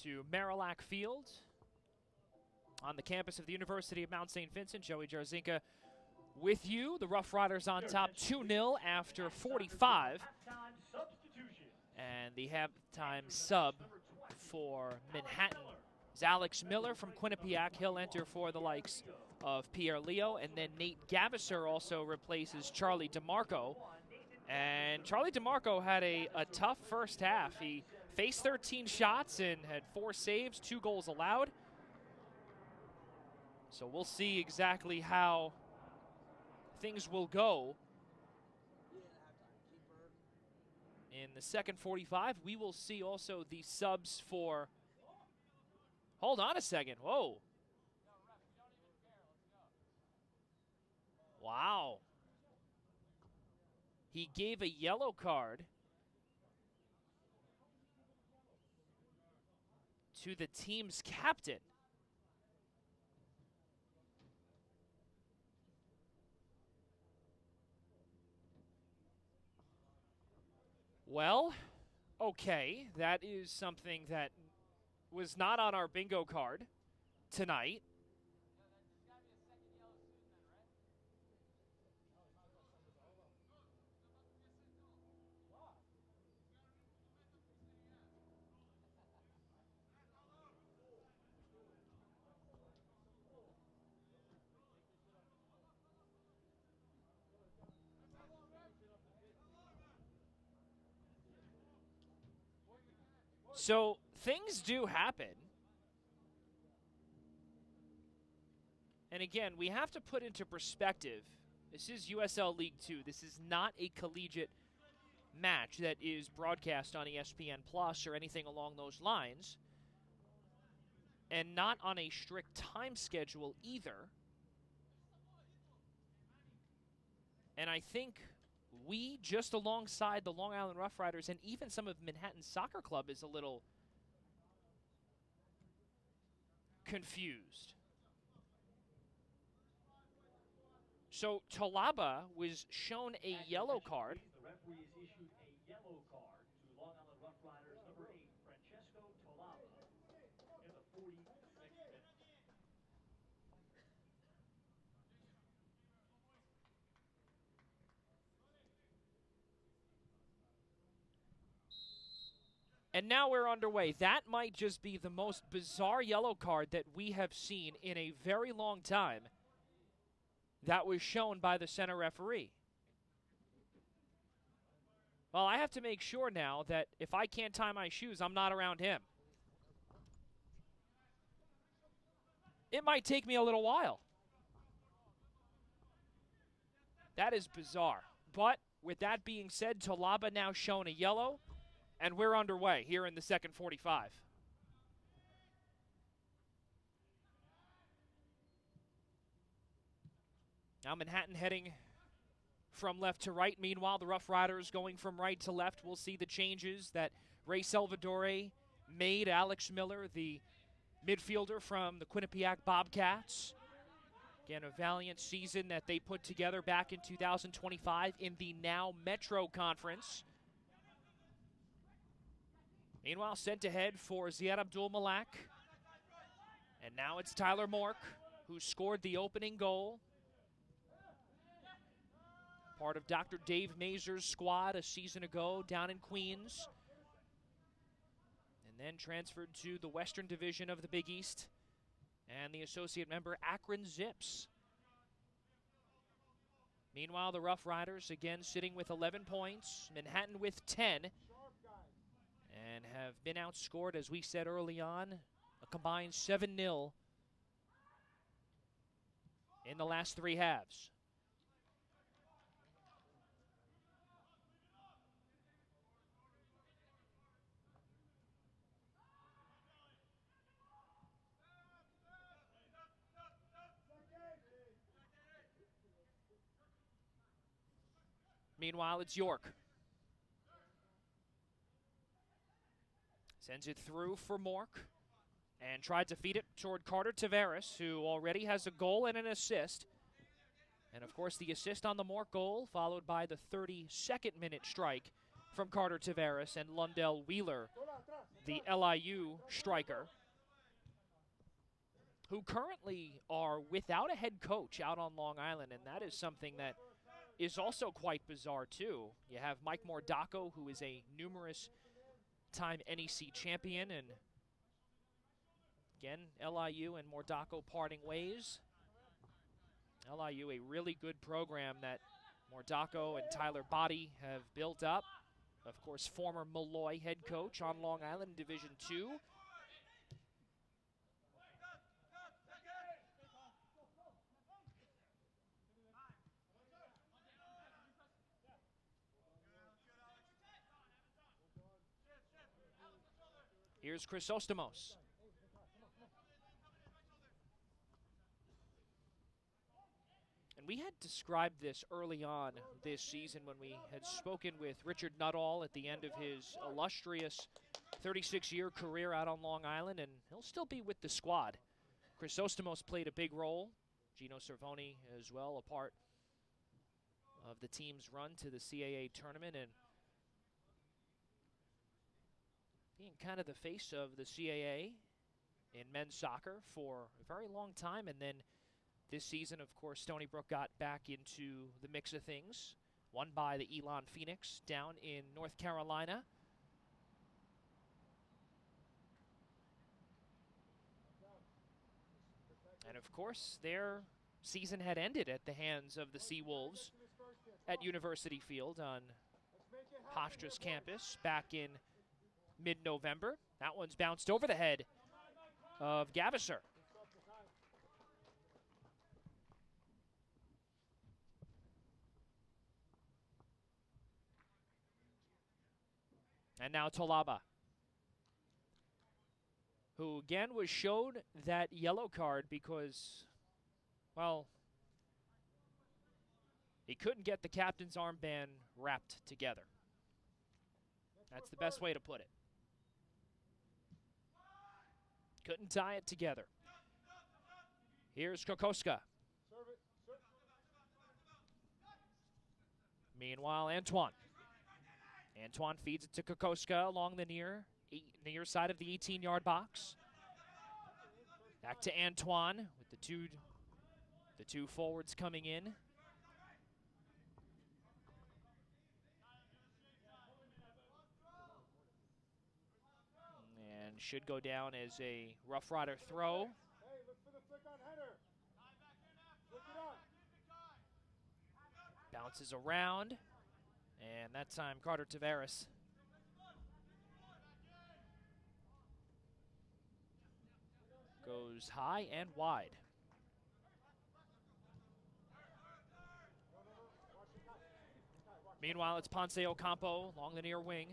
to Marillac Field on the campus of the University of Mount St. Vincent. Joey Jarzinka with you. The Rough Riders on top 2-0 after 45. And the halftime sub for Manhattan is Alex Miller from Quinnipiac. He'll enter for the likes of Pierre Leo. And then Nate Gavisser also replaces Charlie DeMarco. And Charlie DeMarco had a tough first half. He faced 13 shots and had 4 saves, 2 goals allowed. So we'll see exactly how things will go in the second 45. We will see also the subs for... Hold on a second. Whoa. Wow. He gave a yellow card to the team's captain. Well, okay, that is something that was not on our bingo card tonight. So things do happen. And again, we have to put into perspective, this is USL League 2. This is not a collegiate match that is broadcast on ESPN Plus or anything along those lines. And not on a strict time schedule either. And I think we, just alongside the Long Island Rough Riders and even some of Manhattan Soccer Club, is a little confused. So Talaba was shown a yellow card. The referee has issued a yellow card to Long Island Rough Riders number 8, Francesco Talaba, in the 46th minute. And now we're underway. That might just be the most bizarre yellow card that we have seen in a very long time. That was shown by the center referee. Well, I have to make sure now that if I can't tie my shoes, I'm not around him. It might take me a little while. That is bizarre. But with that being said, Talaba now shown a yellow, and we're underway here in the second 45. Now Manhattan heading from left to right. Meanwhile, the Rough Riders going from right to left. We'll see the changes that Ray Salvadore made. Alex Miller, the midfielder from the Quinnipiac Bobcats. Again, a valiant season that they put together back in 2025 in the now Metro Conference. Meanwhile, sent ahead for Ziad Abdul-Malak. And now it's Tyler Mork, who scored the opening goal. Part of Dr. Dave Mazur's squad a season ago down in Queens. And then transferred to the Western Division of the Big East. And the associate member, Akron Zips. Meanwhile, the Rough Riders again sitting with 11 points. Manhattan with 10. And have been outscored, as we said early on, a combined 7-0 in the last 3 halves. Meanwhile, it's York. Sends it through for Mork and tried to feed it toward Carter Tavares, who already has a goal and an assist. And, of course, the assist on the Mork goal, followed by the 32nd minute strike from Carter Tavares and Lundell Wheeler, the LIU striker, who currently are without a head coach out on Long Island, and that is something that is also quite bizarre too. You have Mike Mordaco, who is a numerous-time NEC champion, and again, LIU and Mordaco parting ways. LIU, a really good program that Mordaco and Tyler Body have built up. Of course, former Malloy head coach on Long Island in Division II. Here's Chrysostomos. And we had described this early on this season when we had spoken with Richard Nuttall at the end of his illustrious 36-year career out on Long Island, and he'll still be with the squad. Chrysostomos played a big role. Gino Cervoni as well, a part of the team's run to the CAA tournament, and being kind of the face of the CAA in men's soccer for a very long time. And then this season, of course, Stony Brook got back into the mix of things, won by the Elon Phoenix down in North Carolina. And of course, their season had ended at the hands of the Seawolves at University Field on Hofstra's campus back in mid-November. That one's bounced over the head of Gavisser. And now Tolaba, who again was showed that yellow card because, well, he couldn't get the captain's armband wrapped together. That's the best way to put it. Couldn't tie it together. Here's Kokoska. Meanwhile, Antoine. Antoine feeds it to Kokoska along the near side of the 18-yard box. Back to Antoine with the two forwards coming in. And should go down as a Rough Rider throw. Hey, look for the flick on header. Look it on. Bounces around, and that time Carter Tavares goes high and wide. Meanwhile, it's Ponce Ocampo along the near wing.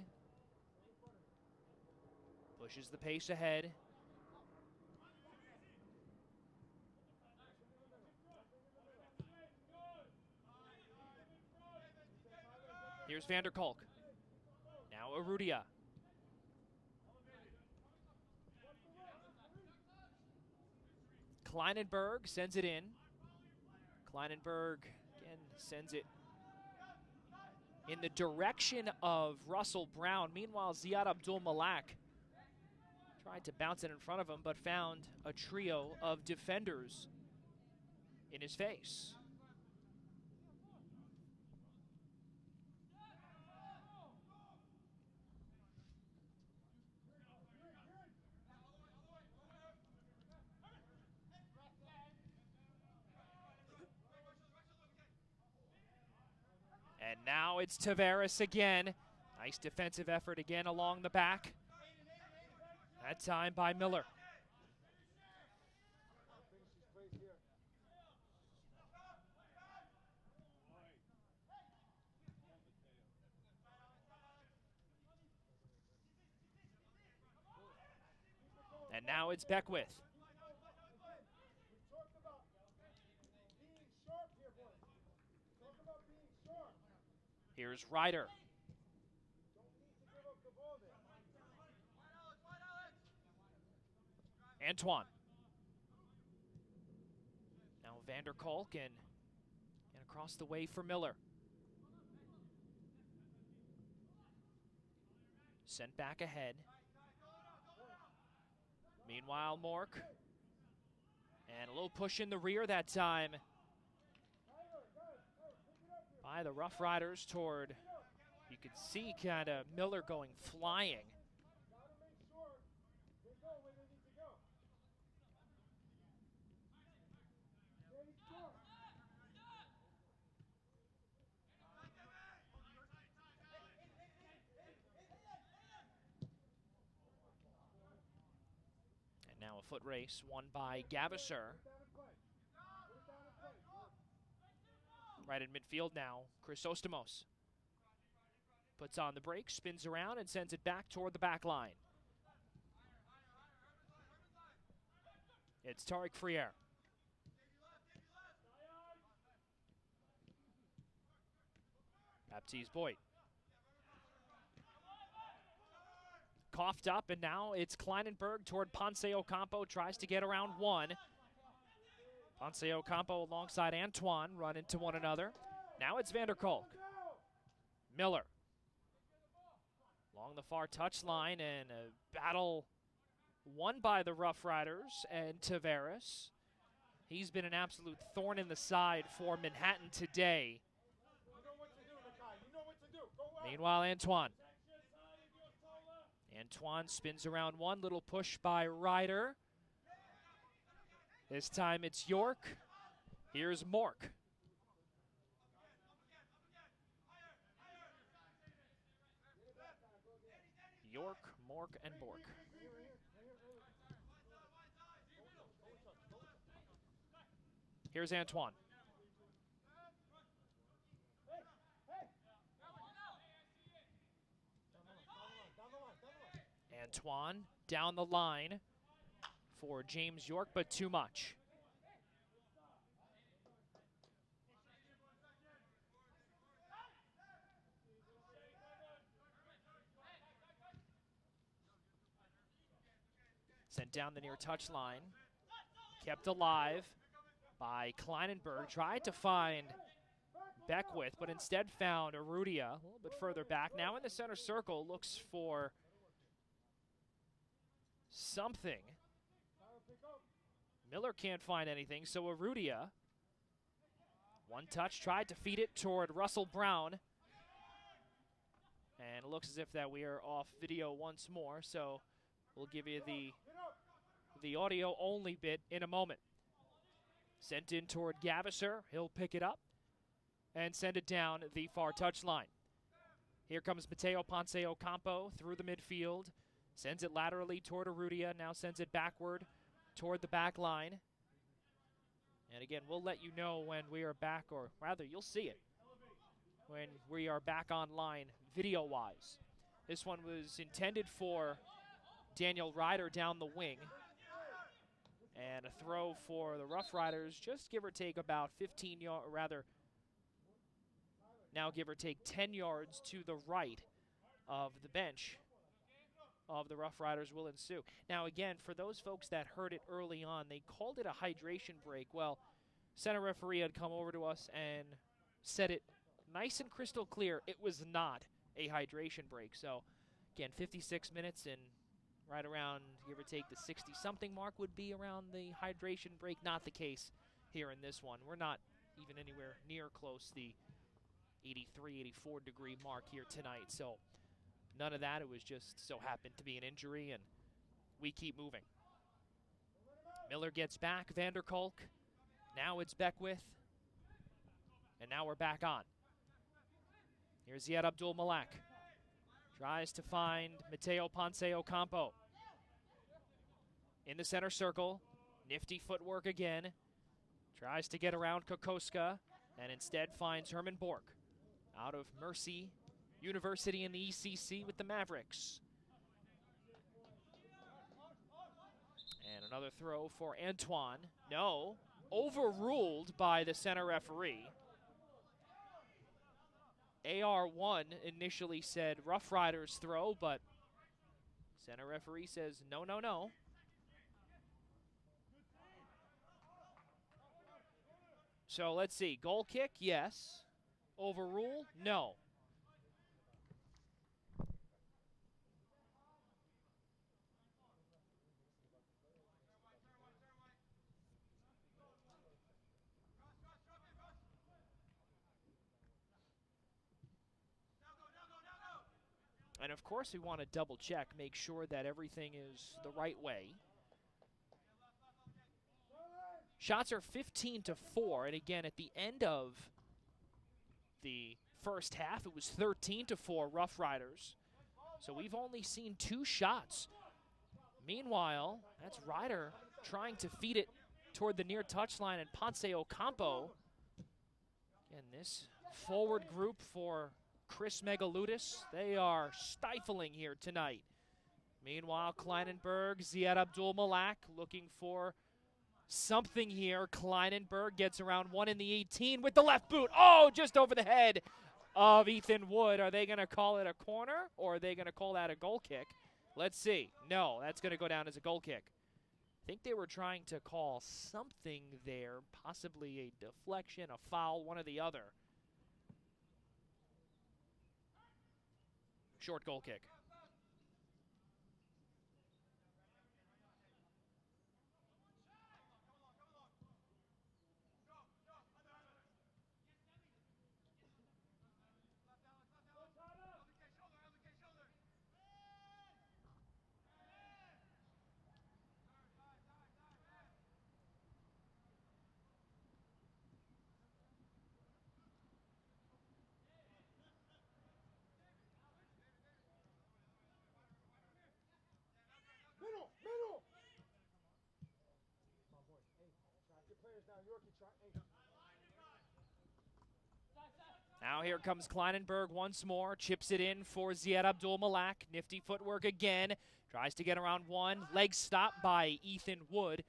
Pushes the pace ahead. Here's Vander Kolk. Now Arudia. Kleinenberg sends it in. Kleinenberg again sends it in the direction of Russell Brown. Meanwhile, Ziad Abdul Malak tried to bounce it in front of him, but found a trio of defenders in his face. And now it's Tavares again. Nice defensive effort again along the back. That time by Miller. And now it's Beckwith. Here's Ryder. Antoine. Now Vander Kolk and across the way for Miller. Sent back ahead. Meanwhile, Mork. And a little push in the rear that time by the Rough Riders toward, you could see kind of Miller going flying. Gotta make sure they go where they need to go. Stay strong. And now a foot race won by Gavisser. Put it down and play. Put it down and play. Right in midfield now, Chrysostomos. Puts on the brakes, spins around, and sends it back toward the back line. It's Tariq Friere. Baptiste Boyd. Coughed up, and now it's Kleinenberg toward Ponce Ocampo. Tries to get around one. Ponce Ocampo alongside Antoine run into one another. Now it's Vanderkolk. Miller. Along the far touchline, and a battle won by the Rough Riders and Tavares. He's been an absolute thorn in the side for Manhattan today. You know what to do, Nakai. You know what to do. Go out. Meanwhile, Antoine spins around one. Little push by Ryder. This time it's York. Here's Mork. York, Mork, and Bork. Here's Antoine. Antoine down the line for James York, but too much. Sent down the near touchline. Kept alive by Kleinenberg. Tried to find Beckwith, but instead found Arrudia a little bit further back. Now in the center circle, looks for something. Miller can't find anything, so Arrudia, one touch, tried to feed it toward Russell Brown. And it looks as if that we are off video once more, so we'll give you the audio-only bit in a moment. Sent in toward Gavisser. He'll pick it up and send it down the far touchline. Here comes Mateo Ponce Ocampo through the midfield. Sends it laterally toward Arrudia. Now sends it backward toward the back line. And again, we'll let you know when we are back, or rather, you'll see it when we are back online video-wise. This one was intended for Daniel Ryder down the wing. And a throw for the Rough Riders, just give or take about 15 yards, rather, now give or take 10 yards to the right of the bench of the Rough Riders will ensue. Now again, for those folks that heard it early on, they called it a hydration break. Well, center referee had come over to us and said it nice and crystal clear. It was not a hydration break. So again, 56 minutes and right around, give or take, the 60-something mark would be around the hydration break. Not the case here in this one. We're not even anywhere near close the 83, 84 degree mark here tonight. So none of that. It was just so happened to be an injury, and we keep moving. Miller gets back. Vanderkolk. Now it's Beckwith. And now we're back on. Here's Ziad Abdul Malak. Tries to find Mateo Ponce Ocampo. In the center circle. Nifty footwork again. Tries to get around Kokoska and instead finds Herman Bork out of Mercy University in the ECC with the Mavericks. And another throw for Antoine. No, overruled by the center referee. AR1 initially said Rough Riders throw, but center referee says no, no, no. So let's see, goal kick, yes. Overrule, no. And of course we want to double check, make sure that everything is the right way. Shots are 15-4, and again, at the end of the first half, it was 13-4 Rough Riders. So we've only seen 2 shots. Meanwhile, that's Ryder trying to feed it toward the near touchline, and Ponce Ocampo. Again, this forward group for Chris Megaludis, they are stifling here tonight. Meanwhile, Kleinenberg, Ziad Abdul-Malak looking for something here. Kleinenberg gets around 1 in the 18 with the left boot. Oh, just over the head of Ethan Wood. Are they going to call it a corner, or are they going to call that a goal kick? Let's see. No, that's going to go down as a goal kick. I think they were trying to call something there, possibly a deflection, a foul, one or the other. Short goal kick. Middle! Come on, boys. Hey, track your players down. Yorkie, try. Hey. Now here comes Kleinenberg once more. Chips it in for Ziad Abdul-Malak. Nifty footwork again. Tries to get around 1. Leg stop by Ethan Wood.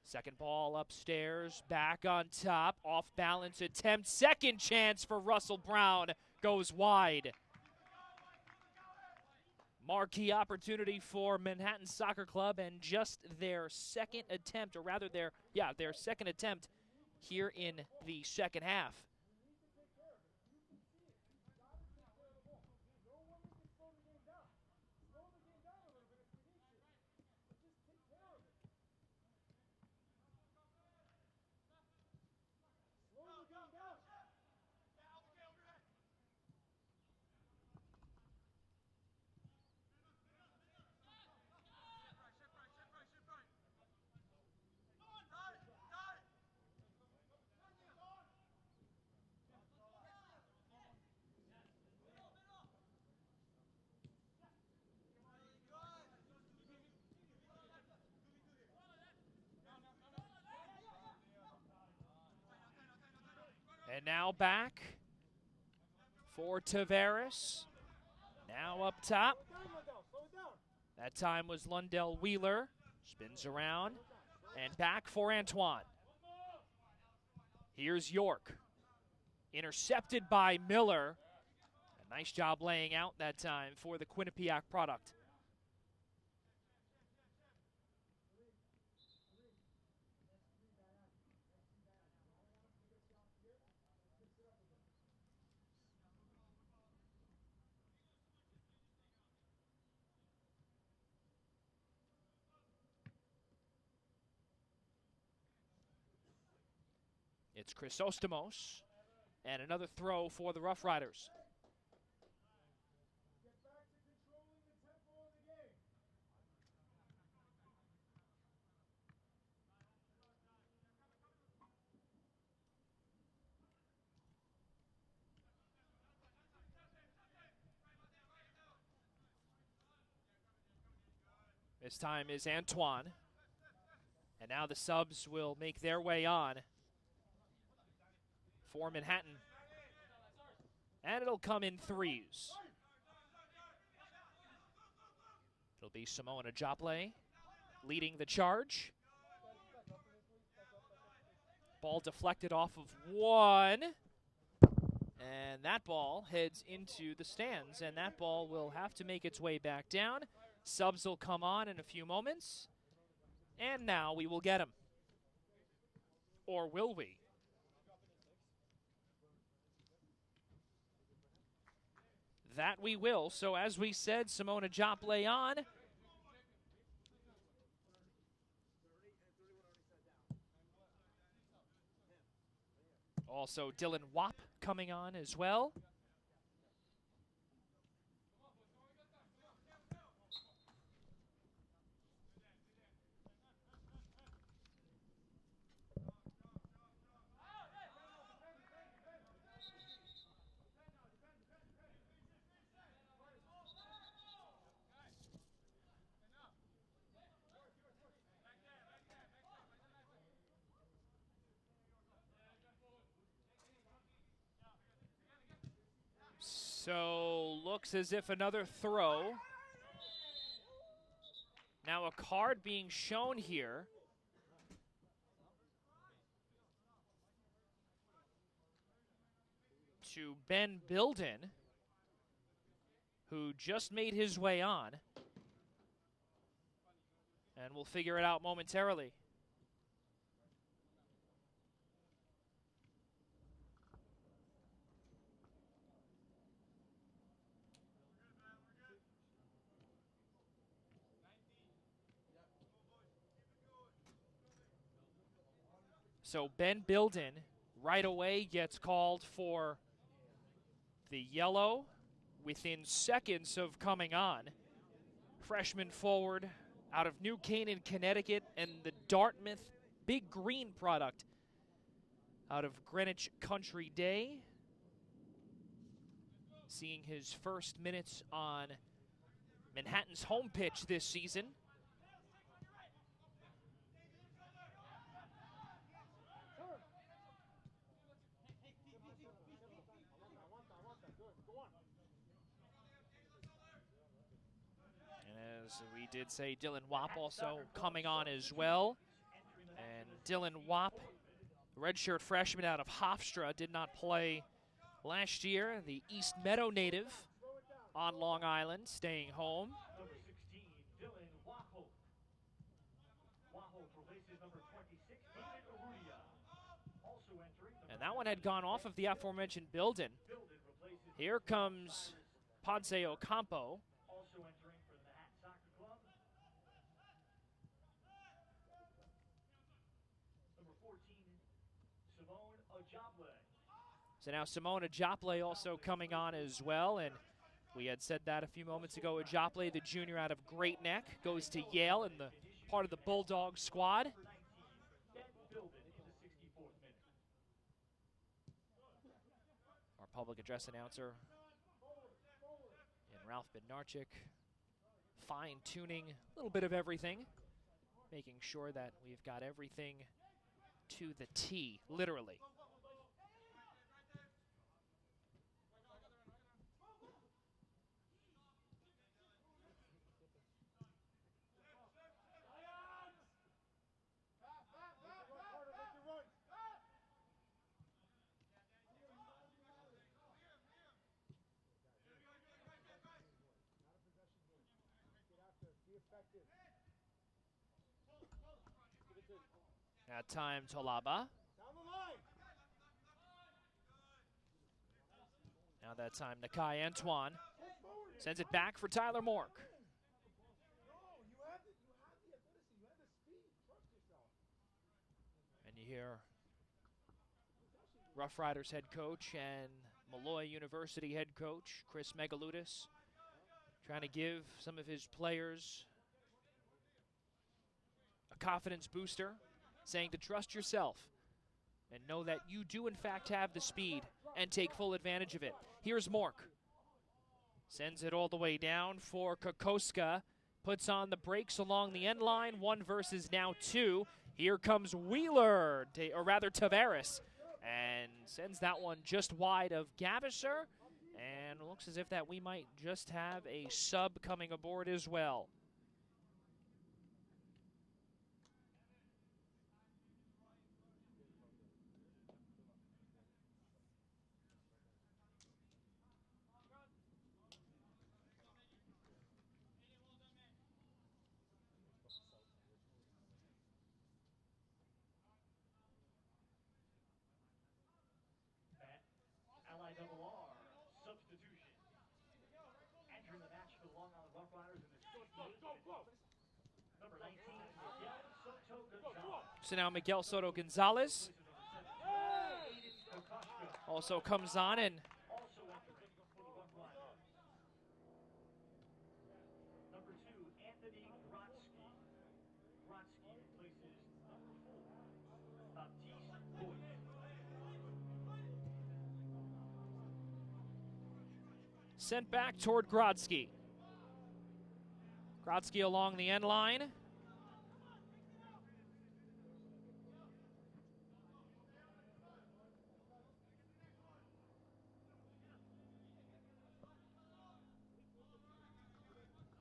Second ball upstairs. Back on top. Off balance attempt. Second chance for Russell Brown. Goes wide. Marquee opportunity for Manhattan Soccer Club, and just their second attempt, or rather their second attempt here in the second half. And now back for Tavares. Now up top. That time was Lundell Wheeler. Spins around. And back for Antoine. Here's York. Intercepted by Miller. A nice job laying out that time for the Quinnipiac product. It's Chrysostomos, and another throw for the Rough Riders. Get back to controlling the tempo of the game. This time is Antoine. And now the subs will make their way on for Manhattan. And it'll come in 3s. It'll be Simona Joplin leading the charge. Ball deflected off of 1. And that ball heads into the stands. And that ball will have to make its way back down. Subs will come on in a few moments. And now we will get him. Or will we? That we will. So as we said, Simona Joplin on. Also Dylan Wapp coming on as well. So looks as if another throw. Now a card being shown here. To Ben Bilden, who just made his way on. And we'll figure it out momentarily. So Ben Bilden right away gets called for the yellow within seconds of coming on. Freshman forward out of New Canaan, Connecticut, and the Dartmouth Big Green product out of Greenwich Country Day. Seeing his first minutes on Manhattan's home pitch this season. And as we did say, Dylan Wapp also coming on as well. And Dylan Wapp, redshirt freshman out of Hofstra, did not play last year. The East Meadow native on Long Island, staying home. Number 16, Dylan Wahoe. Wahoe replaces number 26, David Urrutia. Also entering. And that one had gone off of the aforementioned Bilden. Bilden replaces Here comes Ponce Ocampo. also entering for the Manhattan Soccer Club. Number 14, Simone Ajable. So now Simone Ajable also coming on as well. And we had said that a few moments ago. Ajable, the junior out of Great Neck, goes to Yale in the part of the Bulldog squad. Number 19, Ben Bilden in the 64th minute. Our public address announcer and Ralph Bednarczyk fine-tuning a little bit of everything, making sure that we've got everything to the T, literally. Now time Tolaba. Down the line. Now that time Nakai Antoine sends it back for Tyler Mork. No, you have the ability, you have the speed. Trust yourself. And you hear Rough Riders head coach and Malloy University head coach Chris Megaludis trying to give some of his players a confidence booster, saying to trust yourself and know that you do in fact have the speed and take full advantage of it. Here's Mork. Sends it all the way down for Kokoska. Puts on the brakes along the end line. 1 versus now 2. Here comes Wheeler, or rather Tavares, and sends that one just wide of Gavisser. And looks as if that we might just have a sub coming aboard as well. LIRR substitution. Entering the match for the Long Island Rough Riders in the 68th minute. Number 19, Miguel Soto Gonzalez. So now Miguel Soto Gonzalez also comes on and Also entering for the Rough Riders. Number 2, Anthony Grotsky. Grotsky replaces number 4, Baptiste Boyd. sent back toward Grodsky. Grodsky along the end line.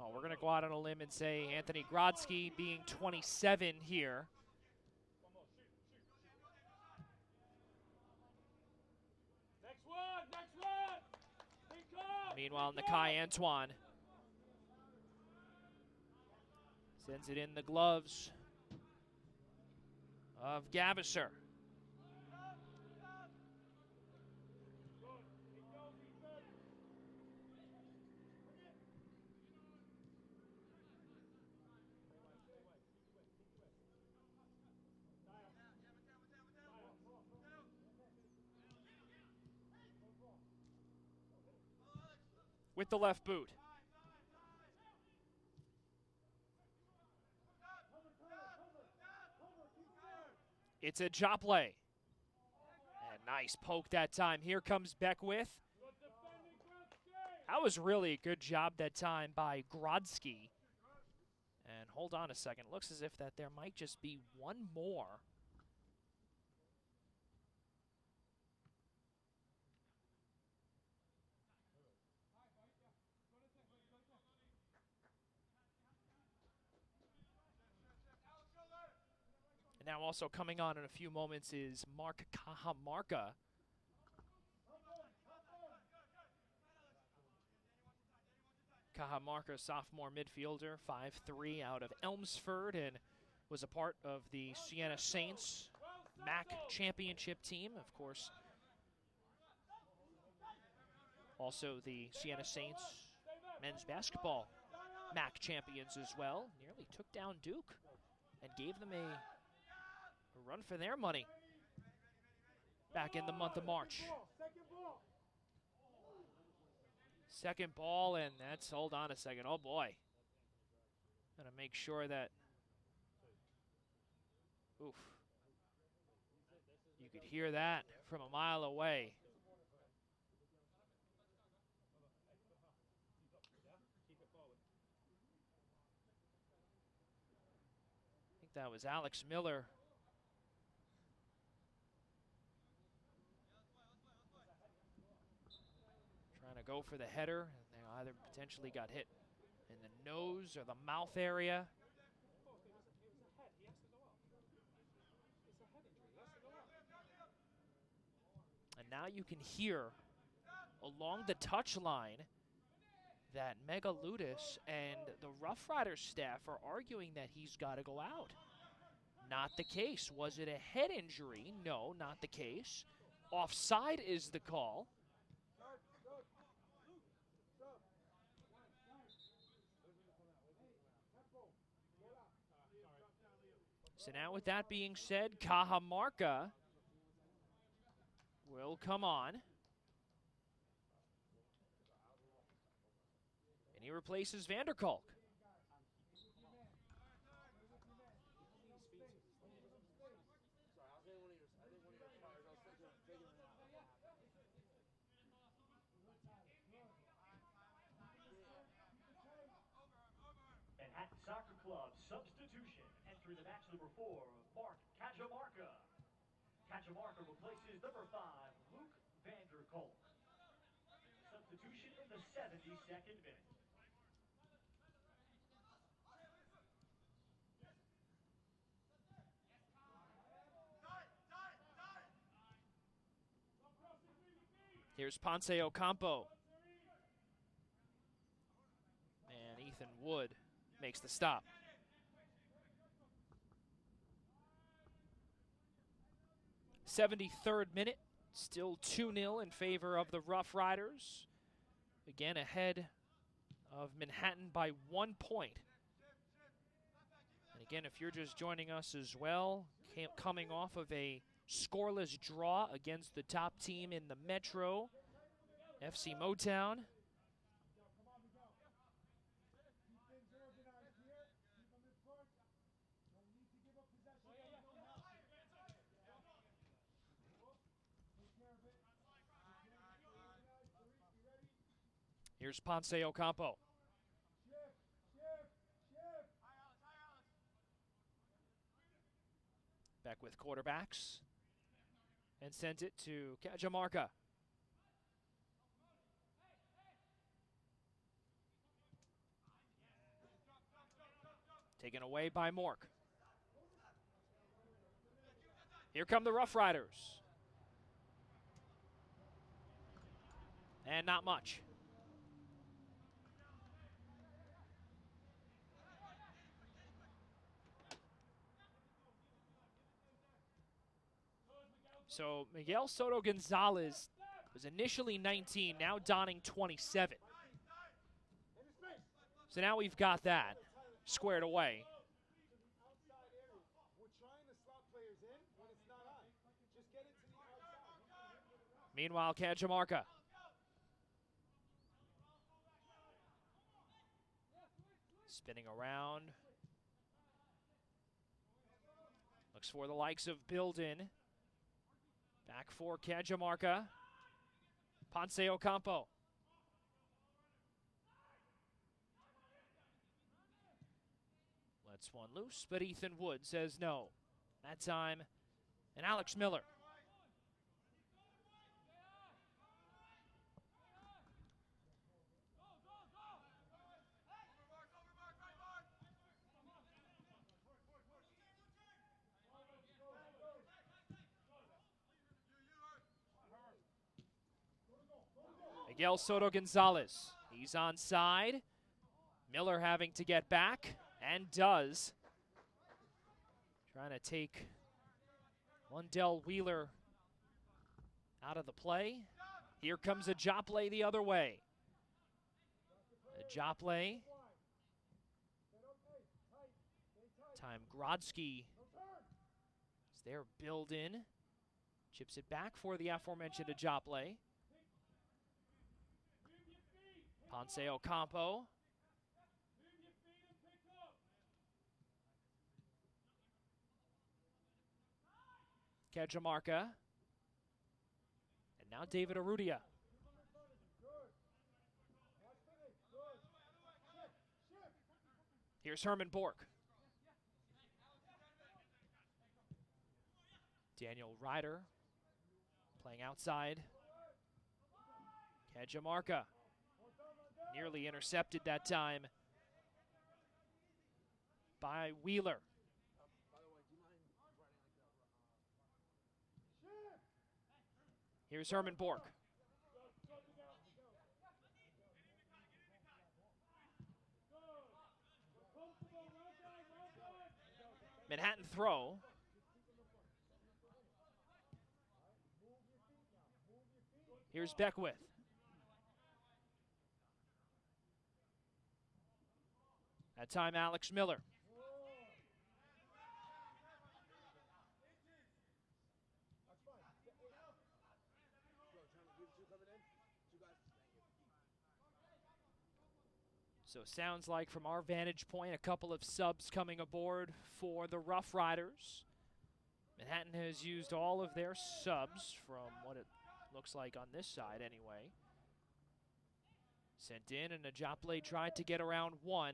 Well, we're going to go out on a limb and say Anthony Grodzki being 27 here. Next one! Pick up! Meanwhile, Nakai Antoine sends it in the gloves of Gavisser. With the left boot. It's a Joplin. And nice poke that time. Here comes Beckwith. That was really a good job that time by Grodzki. And hold on a second. Looks as if that there might just be one more. And now also coming on in a few moments is Mark Cajamarca. Cajamarca, sophomore midfielder, 5'3", out of Elmsford, and was a part of the Siena Saints MAC championship team, of course. Also the Siena Saints men's basketball MAC champions as well. Nearly took down Duke and gave them a run for their money back in the month of March. Second ball, and that's, hold on a second, oh boy. Gotta make sure that, oof. You could hear that from a mile away. I think that was Alex Miller. Trying to go for the header, and they either potentially got hit in the nose or the mouth area. And now you can hear along the touchline that Mega Ludus and the Rough Riders staff are arguing that he's got to go out. Not the case. Was it a head injury? No, not the case. Offside is the call. So now with that being said, Cajamarca will come on. And he replaces Vanderkalk. Manhattan Soccer Club substitution. Entering the match, number 4, Mark Cajamarca. Cajamarca replaces number 5, Luke Vanderkolk. Substitution in the 72nd minute. Here's Ponce Ocampo. And Ethan Wood makes the stop. '73rd minute, still 2-0 in favor of the Rough Riders. Again, ahead of Manhattan by 1 point. And again, if you're just joining us as well, coming off of a scoreless draw against the top team in the Metro, FC Motown. Here's Ponce Ocampo. Back with quarterbacks. And sends it to Cajamarca. Taken away by Mork. Here come the Rough Riders. And not much. So Miguel Soto Gonzalez was initially 19, now donning 27. So now we've got that squared away. Outside area. We're trying to slot players in when it's not on. Just get it to the outside. Meanwhile, Cajamarca. Spinning around. Looks for the likes of Bilden. Back for Cajamarca. Ponce Ocampo. Lets one loose, but Ethan Wood says no. That time, and Alex Miller. Miguel Soto Gonzalez. He's onside. Miller having to get back, and does. Trying to take Lundell Wheeler out of the play. Here comes a Jopley the other way. A Jopley. Time Grodzki is there. Build in. Chips it back for the aforementioned Jopley. Ponce Ocampo. Cajamarca. And now David Arrudia. Here's Herman Bork. Daniel Ryder playing outside. Cajamarca nearly intercepted that time by Wheeler. Here's Herman Bork. Manhattan throw. Here's Beckwith. That time, Alex Miller. So sounds like from our vantage point, a couple of subs coming aboard for the Rough Riders. Manhattan has used all of their subs from what it looks like on this side anyway. Sent in, and Ajopley tried to get around one.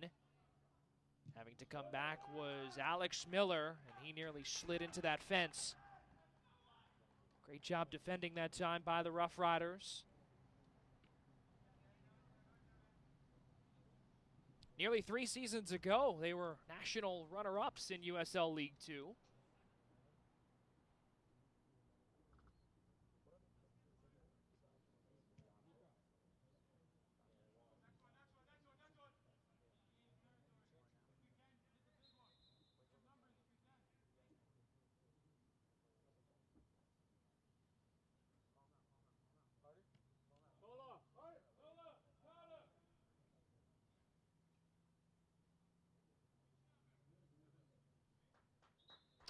Having to come back was Alex Miller, and he nearly slid into that fence. Great job defending that time by the Rough Riders. Nearly 3 seasons ago, they were national runner-ups in USL League Two.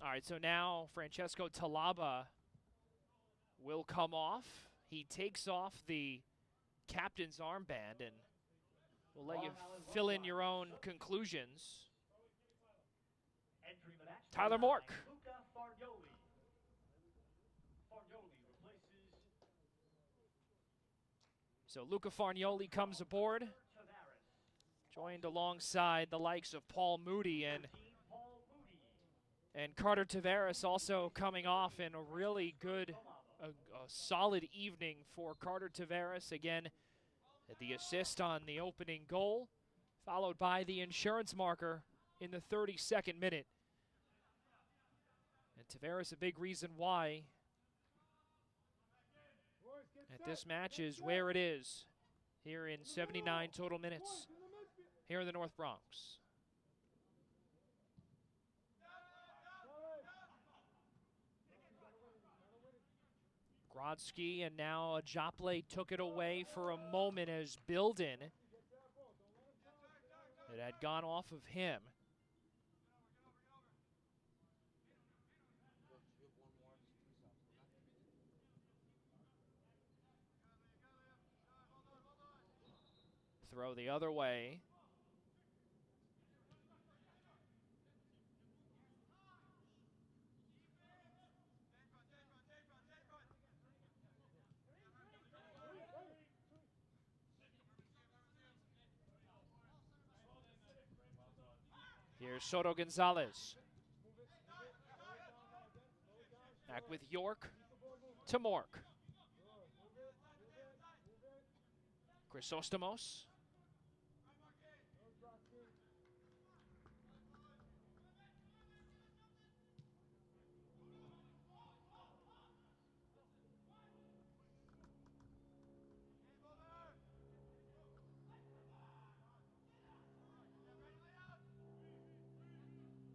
All right, so now Francesco Talaba will come off. He takes off the captain's armband, and we'll let you fill in your own conclusions. Tyler Mork. So Luca Farnioli comes aboard, joined alongside the likes of Paul Moody and Carter Tavares also coming off in a really good, a solid evening for Carter Tavares. Again, the assist on the opening goal, followed by the insurance marker in the 32nd minute. And Tavares, a big reason why that this match is where it is here in 79 total minutes here in the North Bronx. Grodzki and now Joplin took it away for a moment as Bilden. It had gone off of him. Throw the other way. Here's Soto Gonzalez. Back with York to Mork. Chrysostomos.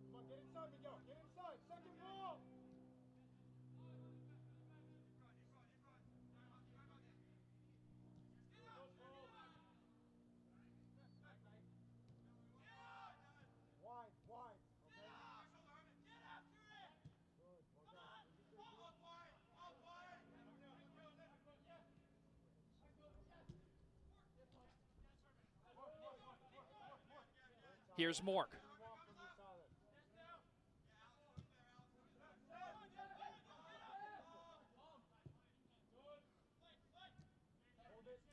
Come on, get inside, Miguel. Get inside. Second ball. Wide, wide. Okay. Good. Well done. Here's Mork.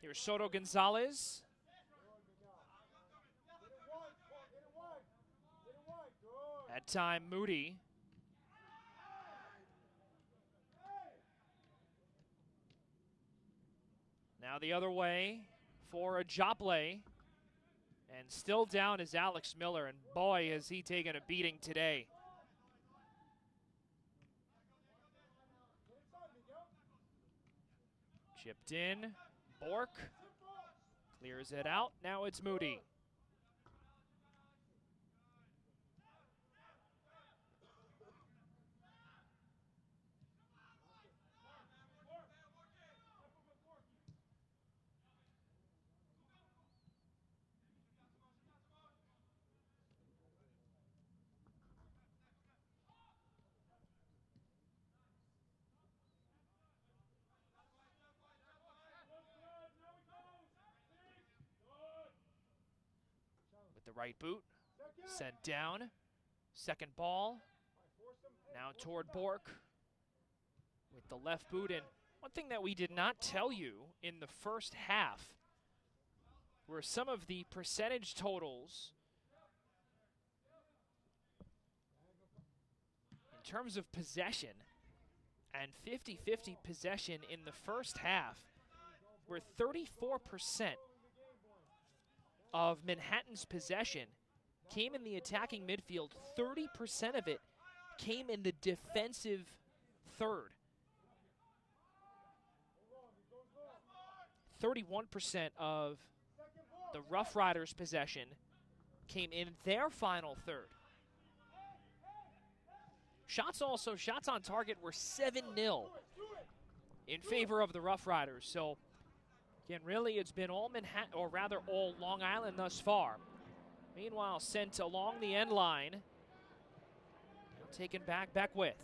Here's Soto Gonzalez. That time, Moody. Now the other way for a Joplin. And still down is Alex Miller, and boy, has he taken a beating today. Chipped in. Bork clears it out. Now it's Moody. With the right boot, sent down. Second ball, now toward Bork with the left boot. And one thing that we did not tell you in the first half were some of the percentage totals in terms of possession, and 50-50 possession in the first half, where 34% of Manhattan's possession came in the attacking midfield. 30% of it came in the defensive third. 31% of the Rough Riders' possession came in their final third. Shots on target were 7-0 in favor of the Rough Riders. So, again, really it's been all Manhattan, or rather all Long Island thus far. Meanwhile, sent along the end line. Now taken back with.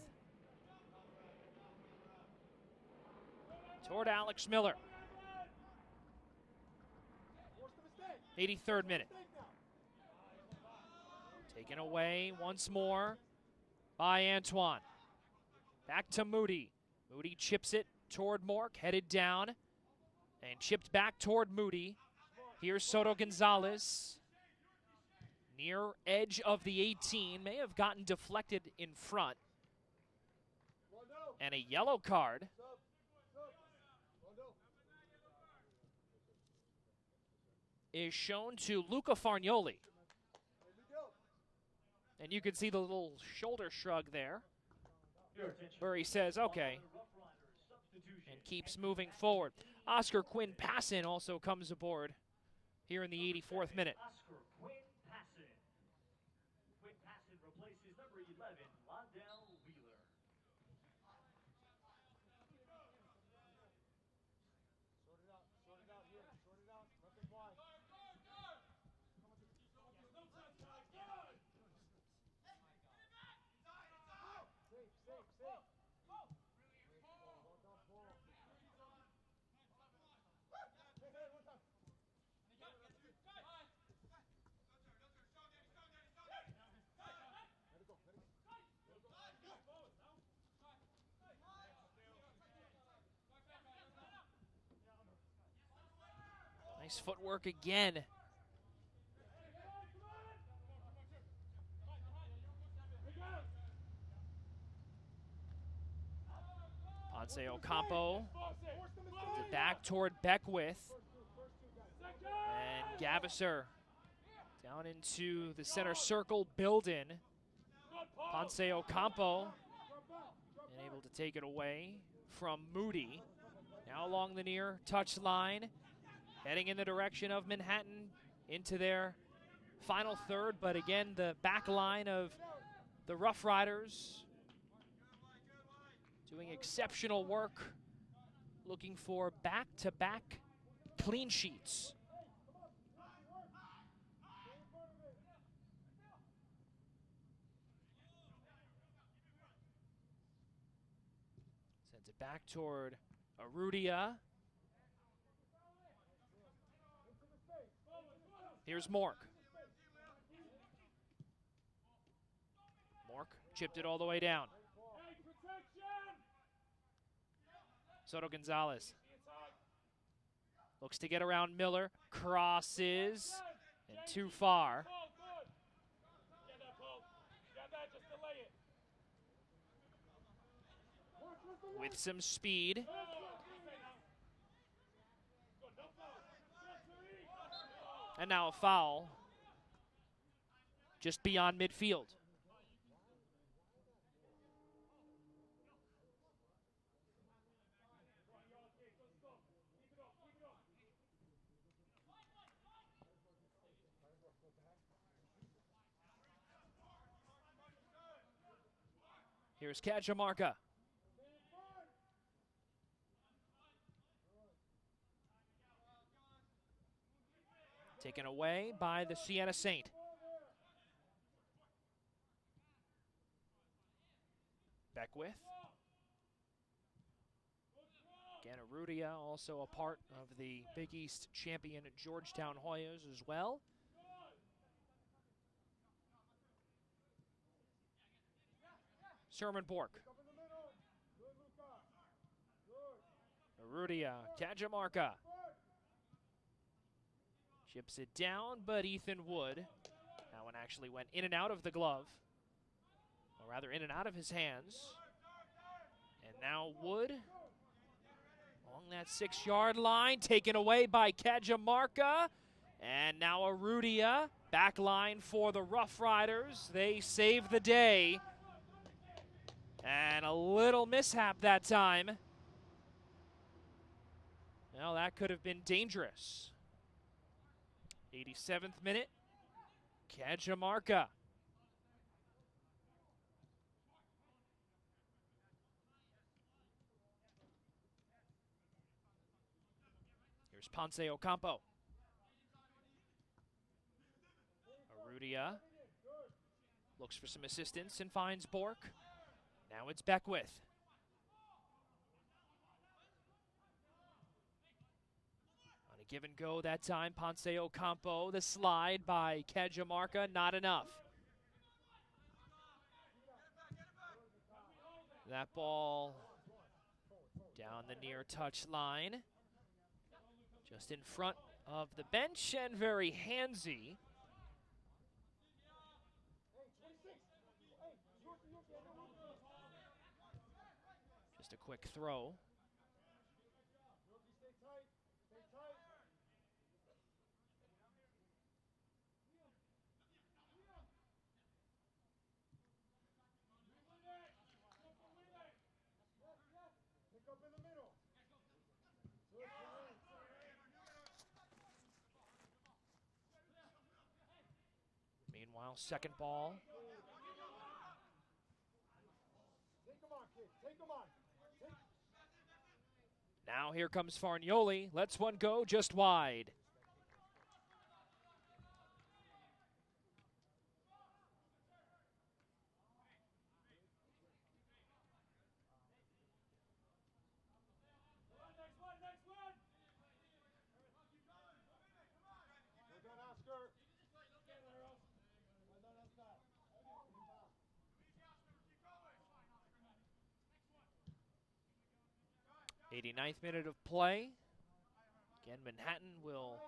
Toward Alex Miller. 83rd minute. Taken away once more by Antoine. Back to Moody. Moody chips it toward Mork, headed down, and chipped back toward Moody. Here's Soto Gonzalez. Near edge of the 18, may have gotten deflected in front. And a yellow card. Is shown to Luca Fargnoli. And you can see the little shoulder shrug there, Your attention. where he says, okay, Rough Riders substitution. and keeps moving forward. Oscar Quinn Passon also comes aboard here in the 84th minute. Oscar Quinn Passon. Quinn Passon replaces number 11, Londell Wheeler. Sort it out here. Sort it out. Left and wide. Safe, safe, safe. Well done, Paul. Hey, one time. Let it go, let it go. Nice footwork again. Ponce Ocampo sends it back toward Beckwith. And Gavisser down into the center circle, Bilden. Ponce Ocampo and able to take it away from Moody. Now along the near touch line, heading in the direction of Manhattan into their final third. But again, the back line of the Rough Riders doing exceptional work, looking for back-to-back clean sheets. Sends it back toward Arudia. Here's Mork. Mork chipped it all the way down. Soto Gonzalez looks to get around Miller, crosses, and too far. With some speed. And now a foul just beyond midfield. Here's Cajamarca. Taken away by the Siena Saint. Beckwith. Again, Arudia, also a part of the Big East champion Georgetown Hoyas as well. Sermon Bork. Arudia, Cajamarca. Chips it down, but Ethan Wood. That one actually went in and out of the glove. Or rather, in and out of his hands. And now Wood along that 6-yard line, taken away by Cajamarca. And now Arudia, back line for the Rough Riders. They save the day. And a little mishap that time. Well, that could have been dangerous. 87th minute, Cajamarca. Here's Ponce Ocampo. Arudia looks for some assistance and finds Bork. Now it's Beckwith. Give and go that time, Ponce Ocampo. The slide by Cajamarca, not enough. That ball down the near touch line. Just in front of the bench and very handsy. Just a quick throw. Meanwhile, second ball. Take him on, kid. Take him on. Now here comes Farnioli. Lets one go just wide. Well done, Oscar. Well done, Oscar. 89th minute of play. Again, Manhattan will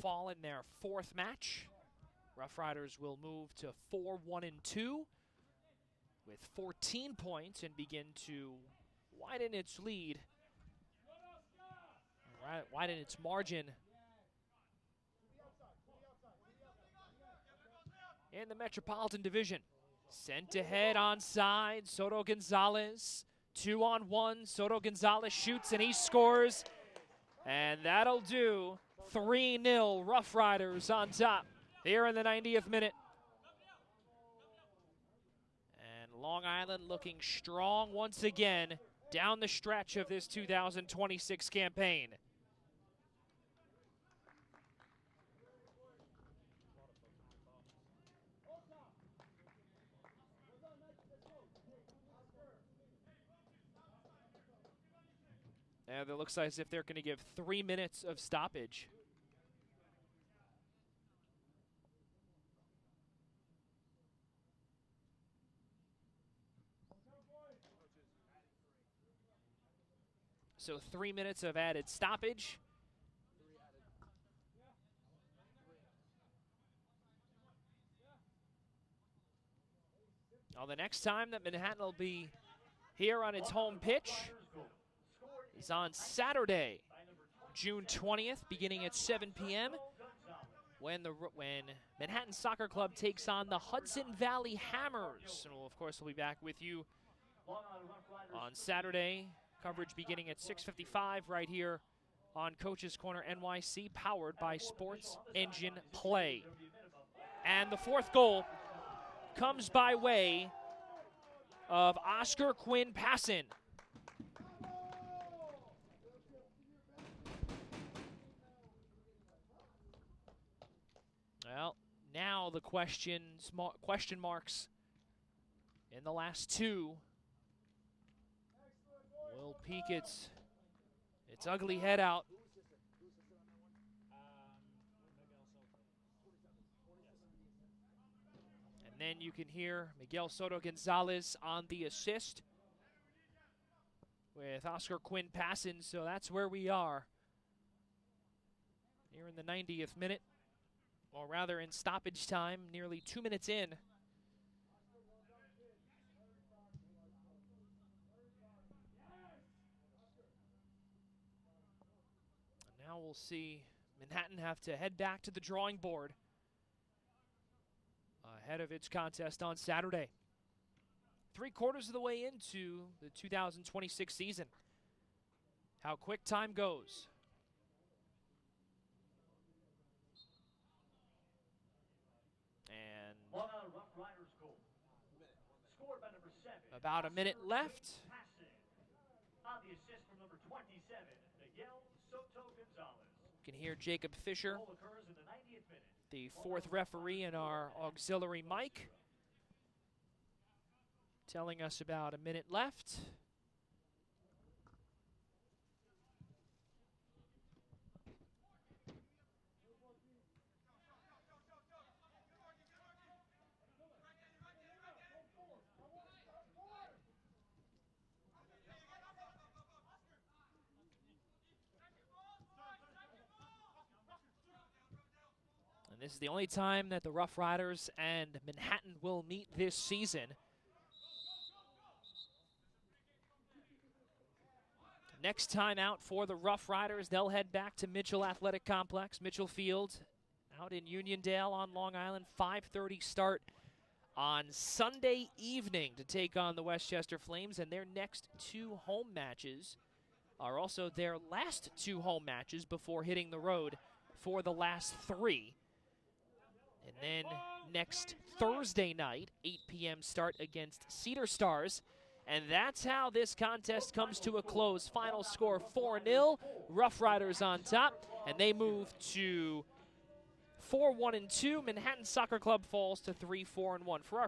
fall in their fourth match. Rough Riders will move to 4-1-2 with 14 points and begin to widen its lead, widen its margin in the Metropolitan Division. Sent ahead onside, Soto Gonzalez. 2-on-1, Soto Gonzalez shoots and he scores. And that'll do. 3-0 Rough Riders on top here in the 90th minute. And Long Island looking strong once again down the stretch of this 2026 campaign. And it looks as if they're going to give 3 minutes of stoppage. So 3 minutes of added stoppage. Now the next time that Manhattan will be here on its home pitch is on Saturday, June 20th, beginning at 7 p.m. when Manhattan Soccer Club takes on the Hudson Valley Hammers. And we'll, of course, we'll be back with you on Saturday. Coverage beginning at 6:55 right here on Coach's Corner NYC, powered by Sports Engine Play. And the fourth goal comes by way of Oscar Quinn Passon. Well, now the question marks in the last two will peek its ugly head out. And then you can hear Miguel Soto Gonzalez on the assist with Oscar Quinn Passon. So that's where we are here in the 90th minute, or rather in stoppage time, nearly 2 minutes in. Now we'll see Manhattan have to head back to the drawing board ahead of its contest on Saturday. 3/4 of the way into the 2026 season. How quick time goes. And about a minute left. On the assist from number 27, Miguel Soto Gonzalez. You can hear Jacob Fisher, Goal occurs in the 90th minute. the fourth referee in our auxiliary mic, telling us about a minute left. And this is the only time that the Rough Riders and Manhattan will meet this season. Next time out for the Rough Riders, they'll head back to Mitchell Athletic Complex, Mitchell Field, out in Uniondale on Long Island. 5:30 start on Sunday evening to take on the Westchester Flames, and their next two home matches are also their last two home matches before hitting the road for the last 3. And then next Thursday night, 8 p.m. start against Cedar Stars. And that's how this contest comes to a close. Final score 4-0. Rough Riders on top, and they move to 4-1-2. Manhattan Soccer Club falls to 3-4-1. For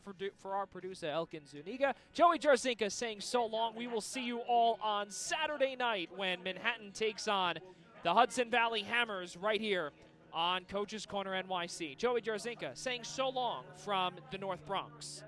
our producer Elkin Zuniga, Joey Jarzinka saying so long. We will see you all on Saturday night when Manhattan takes on the Hudson Valley Hammers right here on Coach's Corner NYC. Joey Jarzinka saying so long from the North Bronx.